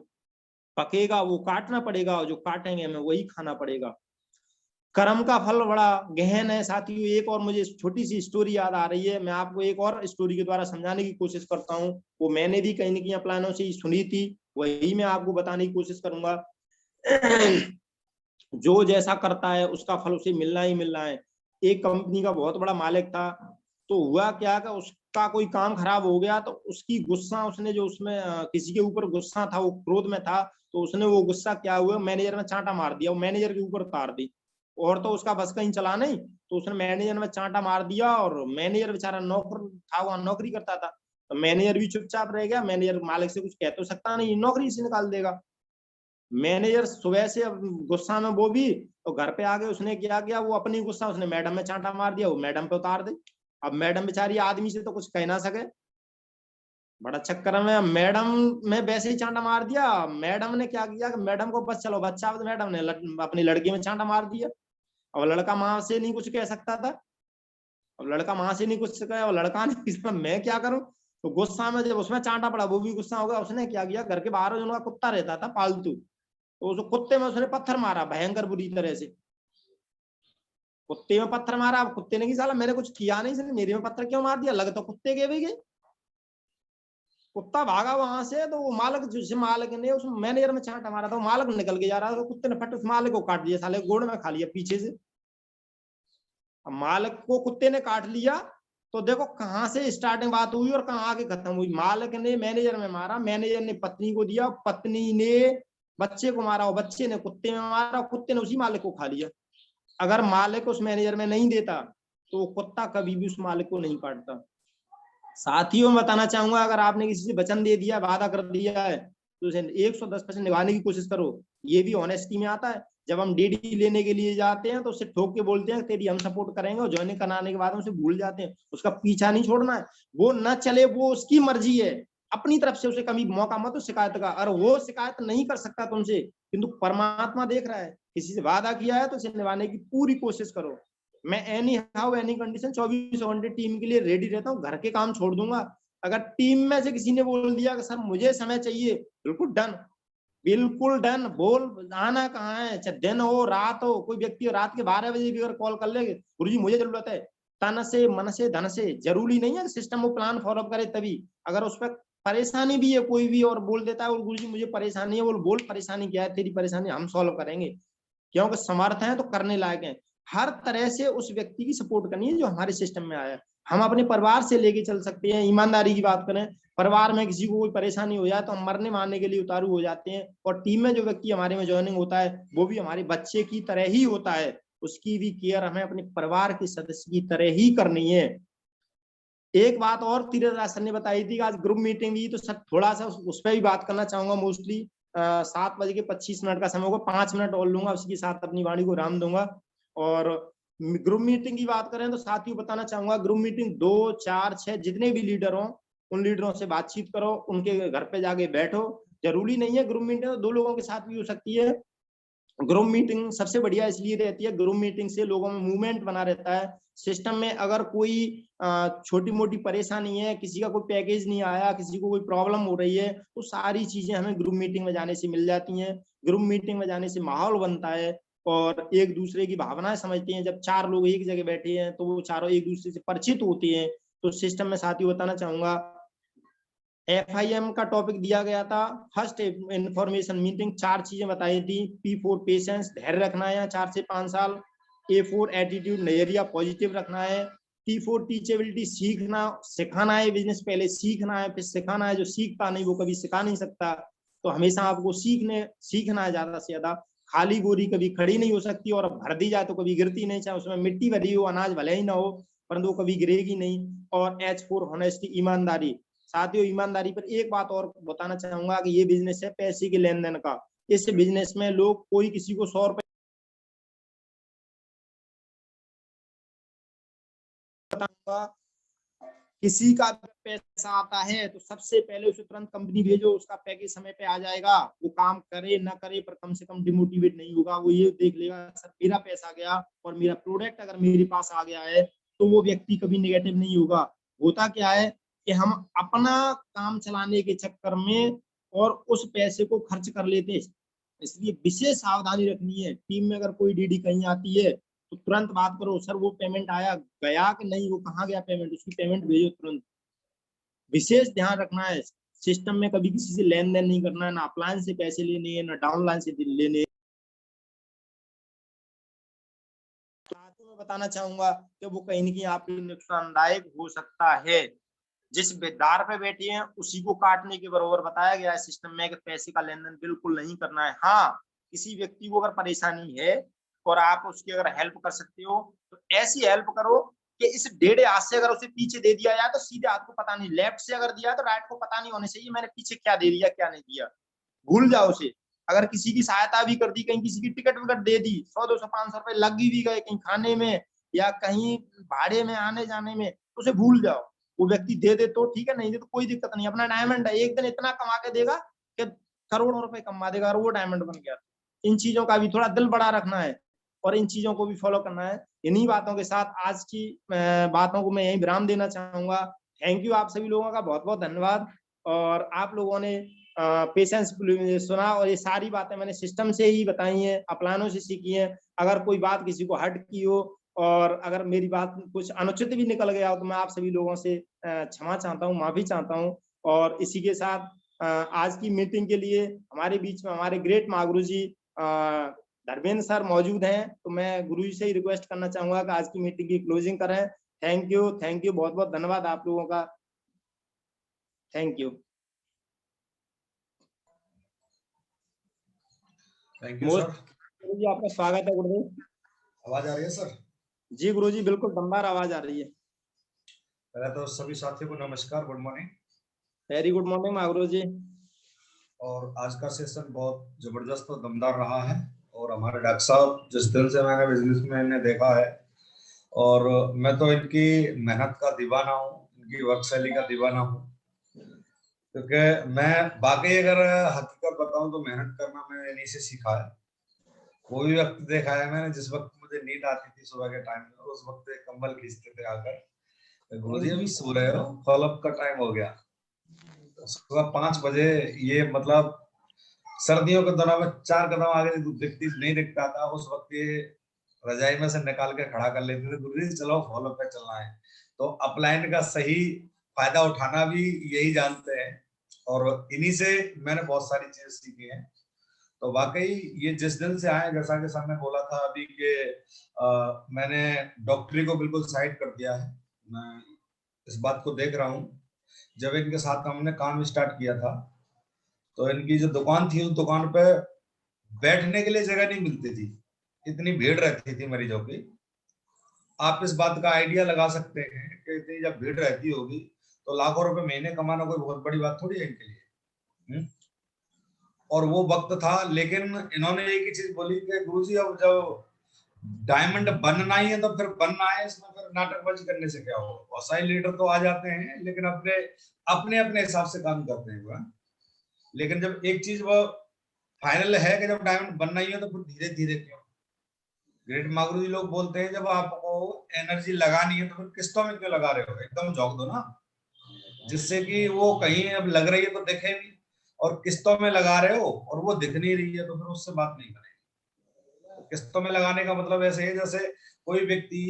पकेगा वो काटना पड़ेगा, और जो काटेंगे हमें वही खाना पड़ेगा। कर्म का फल बड़ा गहन है साथियों। एक और मुझे छोटी सी स्टोरी याद आ रही है, मैं आपको एक और स्टोरी के द्वारा समझाने की कोशिश करता हूँ। वो मैंने भी कहीं न कहीं प्लानों से ही सुनी थी, वही मैं आपको बताने की कोशिश करूंगा। जो जैसा करता है उसका फल उसे मिलना ही मिलना है। एक कंपनी का बहुत बड़ा मालिक था, तो हुआ क्या कि उसका कोई काम खराब हो गया, तो उसकी गुस्सा, उसने जो उसमें किसी के ऊपर गुस्सा था, वो क्रोध में था, तो उसने वो गुस्सा क्या हुआ, मैनेजर में चांटा मार दिया, वो मैनेजर के ऊपर उतार दी। और तो उसका बस कहीं चला नहीं, तो उसने मैनेजर में चांटा मार दिया, और मैनेजर बेचारा नौकर था, वहां नौकरी करता था, तो मैनेजर भी चुपचाप रह गया। मैनेजर मालिक से कुछ कह तो सकता नहीं, नौकरी से निकाल देगा। मैनेजर सुबह से अब गुस्सा में वो भी, तो घर पे आके उसने क्या किया, वो अपनी गुस्सा उसने मैडम में चांटा मार दिया, वो मैडम पे उतार दी। अब मैडम बेचारी आदमी से तो कुछ कह ना सके, बड़ा चक्कर में मैडम में वैसे ही चांटा मार दिया। मैडम ने क्या किया कि मैडम को बस चलो बच्चा, मैडम ने अपनी लड़की में चांटा मार दिया। अब लड़का माँ से नहीं कुछ कह सकता था, अब लड़का माँ से नहीं कुछ कहा, और लड़का ने मैं क्या करूं, तो गुस्सा में जब उसमें चांटा पड़ा वो भी गुस्सा हो गया। उसने क्या किया, घर के बाहर उनका कुत्ता रहता था पालतू, तो उस कुत्ते में उसने पत्थर मारा भयंकर बुरी तरह से। कुत्ते में पत्थर मारा। अब कुत्ते ने की साला मैंने कुछ किया नहीं, इसने मेरे में पत्थर क्यों मार दिया, लग तो कुत्ते के भी गए। कुत्ता भागा वहां से, तो वो मालिक, जिस मालिक ने उस मैनेजर में चांटा मारा था, वो मालिक निकल के जा रहा था, तो कुत्ते ने फट उस मालिक को काट दिया, साले गोड़ में खा लिया पीछे से। अब मालिक को कुत्ते ने काट लिया, तो देखो कहां से स्टार्टिंग बात हुई और कहां आगे खत्म हुई। मालिक ने मैनेजर में मारा, मैनेजर ने पत्नी को दिया, पत्नी ने बच्चे को मारा, और बच्चे ने कुत्ते में मारा, कुत्ते ने उसी मालिक को खा लिया। अगर मालिक उस मैनेजर में नहीं देता तो वो कुत्ता कभी भी उस मालिक को नहीं काटता। साथियों में बताना चाहूंगा, अगर आपने किसी से वचन दे दिया, वादा कर दिया है, तो उसे 110% निभाने की कोशिश करो। ये भी ऑनेस्टी में आता है। जब हम डीडी लेने के लिए जाते हैं तो उससे ठोक के बोलते हैं तेरी हम सपोर्ट करेंगे, और ज्वाइनिंग कराने के बाद हम उसे भूल जाते हैं। उसका पीछा नहीं छोड़ना है, वो न चले वो उसकी मर्जी है, अपनी तरफ से उसे कभी मौका मत दो शिकायत का। और वो शिकायत नहीं कर सकता तुमसे, किंतु परमात्मा देख रहा है। किसी से वादा किया है तो उसे निभाने की पूरी कोशिश करो। मैं एनी हाउ एनी कंडीशन 24 घंटे टीम के लिए रेडी रहता हूँ, घर के काम छोड़ दूंगा। अगर टीम में से किसी ने बोल दिया कि सर मुझे समय चाहिए, बिल्कुल डन, बिल्कुल डन। बोल आना कहाँ है, चाहे दिन हो रात हो, कोई व्यक्ति रात के 12 बजे भी अगर कॉल कर ले, गुरुजी मुझे जरूरत है, तन से मन से धन से, जरूरी नहीं है सिस्टम को प्लान फॉलो करे तभी। अगर उस पर परेशानी भी है कोई भी और बोल देता है गुरुजी मुझे परेशानी है, बोल परेशानी क्या है, तेरी परेशानी हम सॉल्व करेंगे, क्योंकि समर्थ है तो करने लायक है। हर तरह से उस व्यक्ति की सपोर्ट करनी है जो हमारे सिस्टम में आया है। हम अपने परिवार से लेके चल सकते हैं। ईमानदारी की बात करें, परिवार में किसी को कोई परेशानी हो जाए तो हम मरने मारने के लिए उतारू हो जाते हैं। और टीम में जो व्यक्ति हमारे में ज्वाइनिंग होता है वो भी हमारे बच्चे की तरह ही होता है, उसकी भी केयर हमें अपने परिवार के सदस्य की तरह ही करनी है। एक बात और तीरथ सर ने बताई थी, आज ग्रुप मीटिंग भी, तो सर थोड़ा सा उस पर भी बात करना चाहूंगा। मोस्टली 7:25 का समय होगा, 5 मिनट और लूंगा, उसके साथ अपनी वाणी को राम दूंगा। और ग्रुप मीटिंग की बात करें तो साथियों बताना चाहूंगा, ग्रुप मीटिंग 2, 4, 6 जितने भी लीडर हों, उन लीडरों से बातचीत करो, उनके घर पे जाके बैठो, जरूरी नहीं है ग्रुप मीटिंग 2 लोगों के साथ भी हो सकती है। ग्रुप मीटिंग सबसे बढ़िया इसलिए रहती है, ग्रुप मीटिंग से लोगों में मूवमेंट बना रहता है। सिस्टम में अगर कोई छोटी मोटी परेशानी है, किसी का कोई पैकेज नहीं आया, किसी को कोई प्रॉब्लम हो रही है, तो सारी चीजें हमें ग्रुप मीटिंग में जाने से मिल जाती हैं। ग्रुप मीटिंग में जाने से माहौल बनता है और एक दूसरे की भावनाएं समझते हैं। जब 4 लोग एक जगह बैठे हैं तो वो चारों एक दूसरे से परिचित होते हैं। तो सिस्टम में साथियों बताना चाहूंगा, FIM का टॉपिक दिया गया था, फर्स्ट इंफॉर्मेशन मीटिंग, 4 चीजें बताई थी। P4 पेशेंस, धैर्य रखना है 4 से 5 साल। A4 एटीट्यूड, नजरिया पॉजिटिव रखना है। T4 टीचेबिलिटी, सीखना सिखाना है। बिजनेस पहले सीखना है फिर सिखाना है। जो सीखता नहीं वो कभी सिखा नहीं सकता। तो हमेशा आपको सीखना है ज्यादा से ज्यादा। खाली बोरी कभी खड़ी नहीं हो सकती और भर दी जाए तो कभी गिरती नहीं, चाहे उसमें मिट्टी भरी हो, अनाज भले ही ना हो, परंतु वो कभी गिरेगी नहीं। और H4 होनेस्टी, ईमानदारी। साथियों ईमानदारी पर एक बात और बताना चाहूंगा कि ये बिजनेस है पैसे के लेन देन का। इस बिजनेस में लोग कोई किसी को 100 रुपए बताऊंगा, किसी का पैसा आता है तो सबसे पहले उसे तुरंत कंपनी भेजो, उसका पैकेज समय पे आ जाएगा। वो काम करे ना करे पर कम से कम डिमोटिवेट नहीं होगा। वो ये देख लेगा सर मेरा पैसा गया और मेरा प्रोडक्ट अगर मेरे पास आ गया है, तो वो व्यक्ति कभी नेगेटिव नहीं होगा। होता क्या है कि हम अपना काम चलाने के चक्कर में और उस पैसे को खर्च कर लेते हैं। इसलिए विशेष सावधानी रखनी है। टीम में अगर कोई डीडी कहीं आती है तो तुरंत बात करो, सर वो पेमेंट आया गया कि नहीं, वो कहाँ गया पेमेंट, उसकी पेमेंट भेजो तुरंत। विशेष ध्यान रखना है, सिस्टम में कभी किसी से लेन देन नहीं करना है, ना अपलाइन से पैसे लेने हैं ना डाउनलाइन से लेने। मैं बताना चाहूंगा कि वो कहीं ना कहीं आपके नुकसानदायक हो सकता है। जिस बेदार पे बैठे हैं उसी को काटने के बराबर बताया गया है सिस्टम में कि पैसे का लेन देन बिल्कुल नहीं करना है। हाँ, किसी व्यक्ति को अगर परेशानी है और आप उसकी अगर हेल्प कर सकते हो तो ऐसी हेल्प करो कि इस डेढ़े हाथ से अगर उसे पीछे दे दिया जाए तो सीधे हाथ को पता नहीं, लेफ्ट से अगर दिया तो राइट को पता नहीं होने चाहिए मैंने पीछे क्या दे दिया क्या नहीं दिया। भूल जाओ उसे। अगर किसी की सहायता भी कर दी, कहीं किसी की टिकट विकट दे दी, 100-200-500 रुपए लग भी गए कहीं खाने में या कहीं भाड़े में आने जाने में, तो उसे भूल जाओ। वो व्यक्ति दे दे तो ठीक है, नहीं दे तो कोई दिक्कत नहीं। अपना डायमंड है, एक दिन इतना कमा के देगा कि करोड़ों रुपए कमा देगा और वो डायमंड बन गया। इन चीजों का भी थोड़ा दिल बड़ा रखना है और इन चीजों को भी फॉलो करना है। इन्हीं बातों के साथ आज की बातों को मैं यही विराम देना चाहूंगा। थैंक यू आप सभी लोगों का बहुत बहुत धन्यवाद। और आप लोगों ने पेशेंस सुना और ये सारी बातें मैंने सिस्टम से ही बताई हैं, अपलाइनों से सीखी हैं। अगर कोई बात किसी को हट की हो और अगर मेरी बात कुछ अनुचित भी निकल गया हो तो मैं आप सभी लोगों से क्षमा चाहता हूँ, माफी चाहता हूँ। और इसी के साथ आज की मीटिंग के लिए हमारे बीच में हमारे ग्रेट महागुरु जी धर्मेंद्र सर मौजूद हैं, तो मैं गुरु जी से ही रिक्वेस्ट करना चाहूंगा कि आज की मीटिंग की क्लोजिंग करें। थैंक यू, बहुत बहुत धन्यवाद आप लोगों का। Thank you. Thank you sir. गुरु जी आपका स्वागत है। गुरु जी आवाज आ रही है सर? जी गुरु जी बिल्कुल दमदार आवाज आ रही है। पहले तो सभी साथियों को नमस्कार, good morning. Very good morning महागुरु जी। और आज का सेशन बहुत जबरदस्त और दमदार रहा है। और हमारे डॉक्टर साहब जिस दिन से मैंने बिजनेस में इन्हें देखा है और मैं तो इनकी मेहनत का दीवाना हूँ, इनकी वर्क शैली का दीवाना हूँ। क्योंकि मैं बाकी अगर हकीकत बताऊं तो मेहनत करना मैंने इन्हीं से सीखा है। कोई भी वक्त देखा है मैंने जिस वक्त मुझे नींद आती थी सुबह के टाइम में, उस वक्त एक कंबल खींचते थे आकर, गुरुजी अभी सो रहे हो, फॉलोअप का टाइम हो गया। सुबह 5 बजे, ये मतलब सर्दियों के दौरान में 4 कदम आगे व्यक्ति नहीं दिखता था, उस वक्त ये रजाई में से निकाल के खड़ा कर लेते थे, गुरुजी चलो फॉलो पे चलना है। तो अपलाइन का सही फायदा उठाना भी यही जानते हैं और इन्हीं से मैंने बहुत सारी चीजें सीखी हैं। तो वाकई ये जिस दिन से आए, जैसा कि सर ने बोला था अभी के मैंने डॉक्टरी को बिल्कुल साइड कर दिया है। मैं इस बात को देख रहा हूँ, जब इनके साथ हमने काम स्टार्ट किया था तो इनकी जो दुकान थी उस दुकान पे बैठने के लिए जगह नहीं मिलती थी, इतनी भीड़ रहती थी मरीजों की। आप इस बात का आइडिया लगा सकते हैं कि इतनी जब भीड़ रहती होगी तो लाखों रुपए महीने कमाना कोई बहुत बड़ी बात थोड़ी है इनके लिए। और वो वक्त था, लेकिन इन्होंने एक ही चीज बोली कि गुरुजी अब जब डायमंड बनना ही है तो फिर बनना है, इसमें फिर नाटकबाजी करने से क्या हो। बहुत सारे लीडर तो आ जाते हैं लेकिन अपने अपने हिसाब से काम करते हैं। लेकिन जब एक चीज वो फाइनल है कि जब डायमंड बनना ही है तो फिर धीरे धीरे क्यों? ग्रेट महागुरु जी लोग बोलते हैं जब आपको एनर्जी लगानी है तो फिर किस्तों में क्यों लगा रहे हो, एकदम झोंक दो ना, जिससे कि वो कहीं अब लग रही है तो दिखे भी, और किस्तों में लगा रहे हो और वो दिख नहीं रही है तो फिर उससे बात नहीं करेगी। किस्तों में लगाने का मतलब ऐसे है जैसे कोई व्यक्ति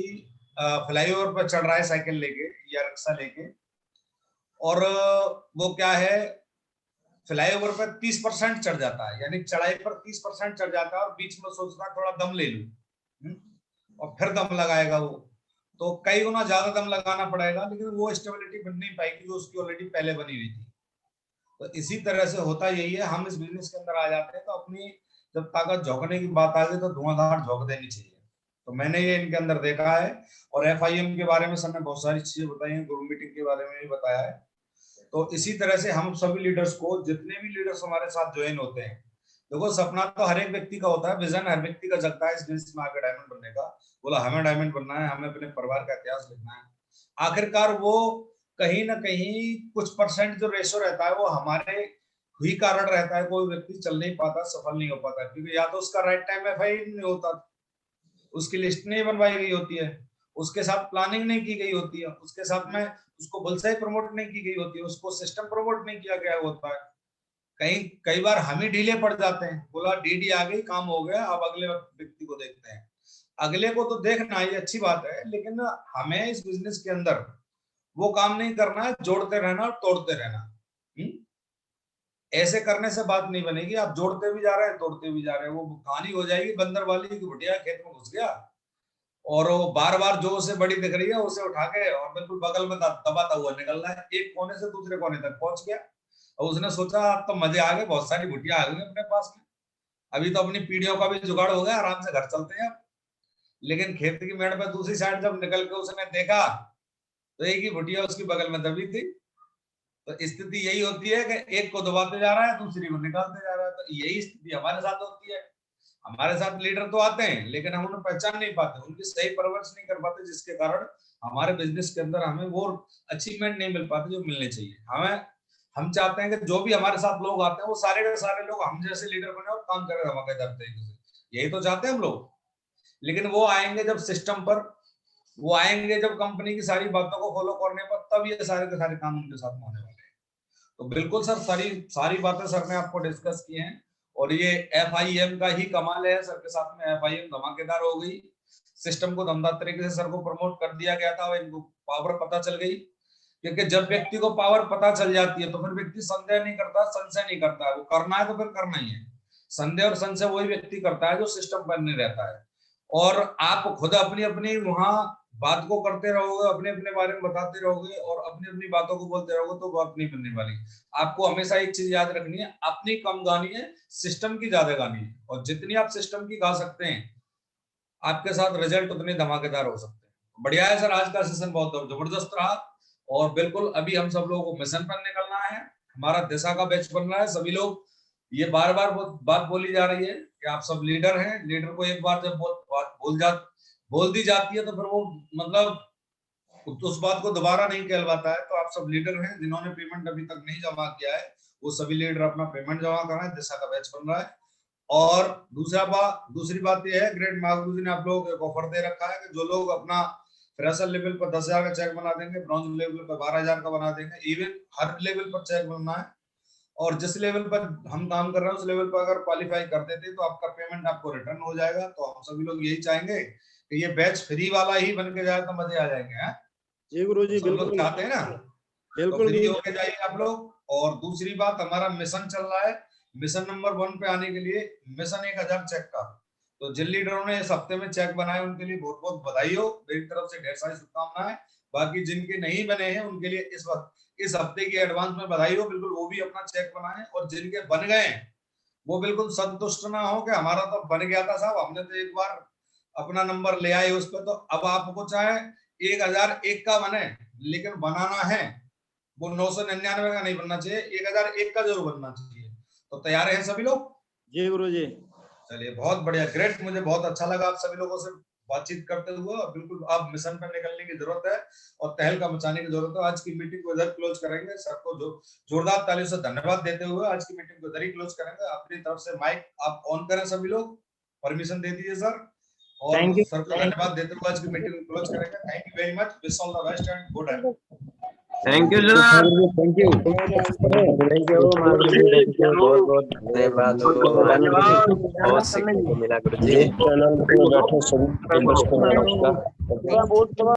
फ्लाईओवर पर चढ़ रहा है साइकिल लेके या रिक्शा लेके, और वो क्या है फ्लाईओवर पर 30% चढ़ जाता है, यानी चढ़ाई पर 30% चढ़ जाता है और बीच में सोचता है थोड़ा दम ले लूं, और फिर दम लगाएगा वो, तो कई गुना ज्यादा दम लगाना पड़ेगा, लेकिन वो स्टेबिलिटी बन नहीं पाएगी जो उसकी ऑलरेडी पहले बनी हुई थी। तो इसी तरह से होता यही है, हम इस बिजनेस के अंदर आ जाते हैं तो अपनी जब ताकत झोंकने की बात आ गई तो धुआंधार झोंक देनी चाहिए। तो मैंने ये इनके अंदर देखा है, और FIM के बारे में सर ने बहुत सारी चीजें बताई हैं, ग्रुप मीटिंग के बारे में भी बताया है। तो इसी तरह से हम सभी लीडर्स को, जितने भी लीडर्स हमारे साथ ज्वाइन होते हैं, देखो सपना तो हर एक व्यक्ति का होता है, विजन हर व्यक्ति का जगता है इस बिजनेस में आकर डायमंड बनने का, बोला हमें डायमंड बनना है, हमें अपने परिवार का इतिहास लिखना है। आखिरकार वो कहीं ना कहीं कुछ परसेंट जो रेशो रहता है वो हमारे ही कारण रहता है, कोई व्यक्ति चल नहीं पाता, सफल नहीं हो पाता, क्योंकि या तो उसका राइट टाइम FI नहीं होता, उसकी लिस्ट नहीं बनवाई गई होती है, उसके साथ प्लानिंग नहीं की गई होती है, उसके साथ में उसको बुलसाई प्रमोट नहीं की गई होती है, उसको सिस्टम प्रमोट नहीं किया गया होता है। कई बार हम ही ढीले पड़ जाते हैं, बोला DD आ गई, काम हो गया, अब अगले व्यक्ति को देखते हैं। अगले को तो देखना ये अच्छी बात है, लेकिन हमें इस बिजनेस के अंदर वो काम नहीं करना है, जोड़ते रहना और तोड़ते रहना। ऐसे करने से बात नहीं बनेगी, आप जोड़ते भी जा रहे हैं तोड़ते भी जा रहे हैं, वो कहानी हो जाएगी बंदर वाली की, बुढ़िया खेत में घुस गया और वो बार बार जो उसे बड़ी दिख रही है उसे उठा के और बिल्कुल बगल में दबाता हुआ निकल रहा है, एक कोने से दूसरे कोने तक पहुंच गया, और उसने सोचा अब तो मजे आ गए, बहुत सारी बुटिया आ गई अपने पास में, अभी तो अपनी पीढ़ियों का भी जुगाड़ हो गया, आराम से घर चलते हैं। लेकिन खेत की मेड़ पे दूसरी साइड जब निकल के उसने देखा तो एक ही बुटिया उसकी बगल में दबी थी। तो स्थिति यही होती है कि एक को दबाते जा रहा है, दूसरी को निकालते जा रहा है, तो यही स्थिति हमारे साथ होती है। हमारे साथ लीडर तो आते हैं लेकिन हम उन्हें पहचान नहीं पाते, उनकी सही परवरिश नहीं कर पाते, जिसके कारण हमारे बिजनेस के अंदर हमें वो अचीवमेंट नहीं मिल पाती जो मिलनी चाहिए। हम चाहते हैं कि जो भी हमारे साथ लोग आते हैं वो सारे के सारे लोग हम जैसे लीडर बने और काम करें धमाकेदार तरीके से, यही तो चाहते हैं हम लोग। लेकिन वो आएंगे जब सिस्टम पर, वो आएंगे जब कंपनी की सारी बातों को फॉलो करने पर, तब ये सारे के सारे काम उनके साथ होने वाले हैं। तो बिल्कुल सर सारी बातें सर ने आपको डिस्कस की हैं, और ये FIM का ही कमाल है, सर के साथ में FIM धमाकेदार हो गई, सिस्टम को दमदार तरीके से सर को प्रमोट कर दिया गया था, इनको पावर पता चल गई, क्योंकि जब व्यक्ति को पावर पता चल जाती है तो फिर व्यक्ति संदेह नहीं करता, संशय नहीं करता है, वो करना है तो फिर करना ही है। संदेह और संशय वही व्यक्ति करता है जो सिस्टम पर नहीं रहता है, और आप खुद अपनी अपनी वहां बात को करते रहोगे, अपने अपने बारे में बताते रहोगे और अपनी अपनी बातों को बोलते रहोगे तो बात नहीं बनने वाली। आपको हमेशा एक चीज याद रखनी है, अपनी कम गानी है, सिस्टम की ज्यादा गानी है, और जितनी आप सिस्टम की गा सकते हैं आपके साथ रिजल्ट उतने धमाकेदार हो सकते हैं। बढ़िया है सर, आज का सेशन बहुत जबरदस्त रहा, और बिल्कुल अभी हम सब लोगों को मिशन पर निकलना है, हमारा दिशा का बैच बन रहा है। सभी लोग, ये बार बार बात बोली जा रही है कि आप सब लीडर हैं, लीडर को एक बार जब बोल दी जाती है तो फिर वो मतलब उस बात को दोबारा नहीं कहलवाता है। तो आप सब लीडर हैं, जिन्होंने पेमेंट अभी तक नहीं जमा किया है वो सभी लीडर अपना पेमेंट जमा कराएं, दिशा का बैच बन रहा है। और दूसरी बात यह है, ग्रेट महागुरु जी ने आप लोगों को एक ऑफर दे रखा है कि जो लोग अपना फ्रेशर लेवल पर 10,000 का चेक बना देंगे, ब्रॉन्ज लेवल पर 12,000 का बना देंगे, इवन हर लेवल पर चेक बनना है, और जिस लेवल पर हम काम कर रहे हैं उस लेवल पर अगर क्वालिफाई कर देते तो आपका पेमेंट आपको रिटर्न हो जाएगा। तो हम सभी लोग यही चाहेंगे कि ये बैच फ्री वाला ही बन के जाए तो मजे आ जाएंगे। जी गुरु जी, बिल्कुल चाहते हैं ना, बिल्कुल फ्री होके जाइए आप लोग। और दूसरी बात, हमारा मिशन चल रहा है, मिशन नंबर 1 पे आने के लिए मिशन 1000 चेक का। तो जिन लीडरों ने इस हफ्ते में चेक बनाए उनके लिए बहुत बहुत बधाई हो, मेरी तरफ से ढेर सारी शुभकामनाएं। बाकी जिनके नहीं बने हैं उनके लिए इस हफ्ते की एडवांस में बधाई हो, बिल्कुल वो भी अपना चेक बनाएं। और जिनके बन गए वो बिल्कुल संतुष्ट ना हो कि हमारा तो बन गया था साहब, हमने तो एक बार अपना नंबर ले आए उस पर, तो अब आपको चाहे 1001 का बने लेकिन बनाना है वो 999 का नहीं बनना चाहिए, 1001 का जरूर बनना चाहिए। तो तैयार हैं सभी लोग? जी गुरु जी। चलिए बहुत बढ़िया, ग्रेट, मुझे बहुत अच्छा लगा आप सभी लोगों से बातचीत करते हुए और बिल्कुल अब मिशन पर निकलने की जरूरत है और तहलका मचाने की जरूरत है। आज की मीटिंग को इधर क्लोज करेंगे। सबको जो जोरदार तालियों से धन्यवाद देते हुए आज की मीटिंग को इधर ही क्लोज करेंगे। अपनी तरफ से माइक आप ऑन करें, सभी लोग परमिशन दे दीजिए सर, और Thank you. सर को धन्यवाद देते हुए आज की मीटिंग को क्लोज करेंगे। Thank you very much, wish all the best and good health. Thank you sir. Thank you बहुत धन्यवाद, बहुत सीखने को मिला गुरुजी। चैनल पे बैठे सभी मेंबर्स को नमस्कार।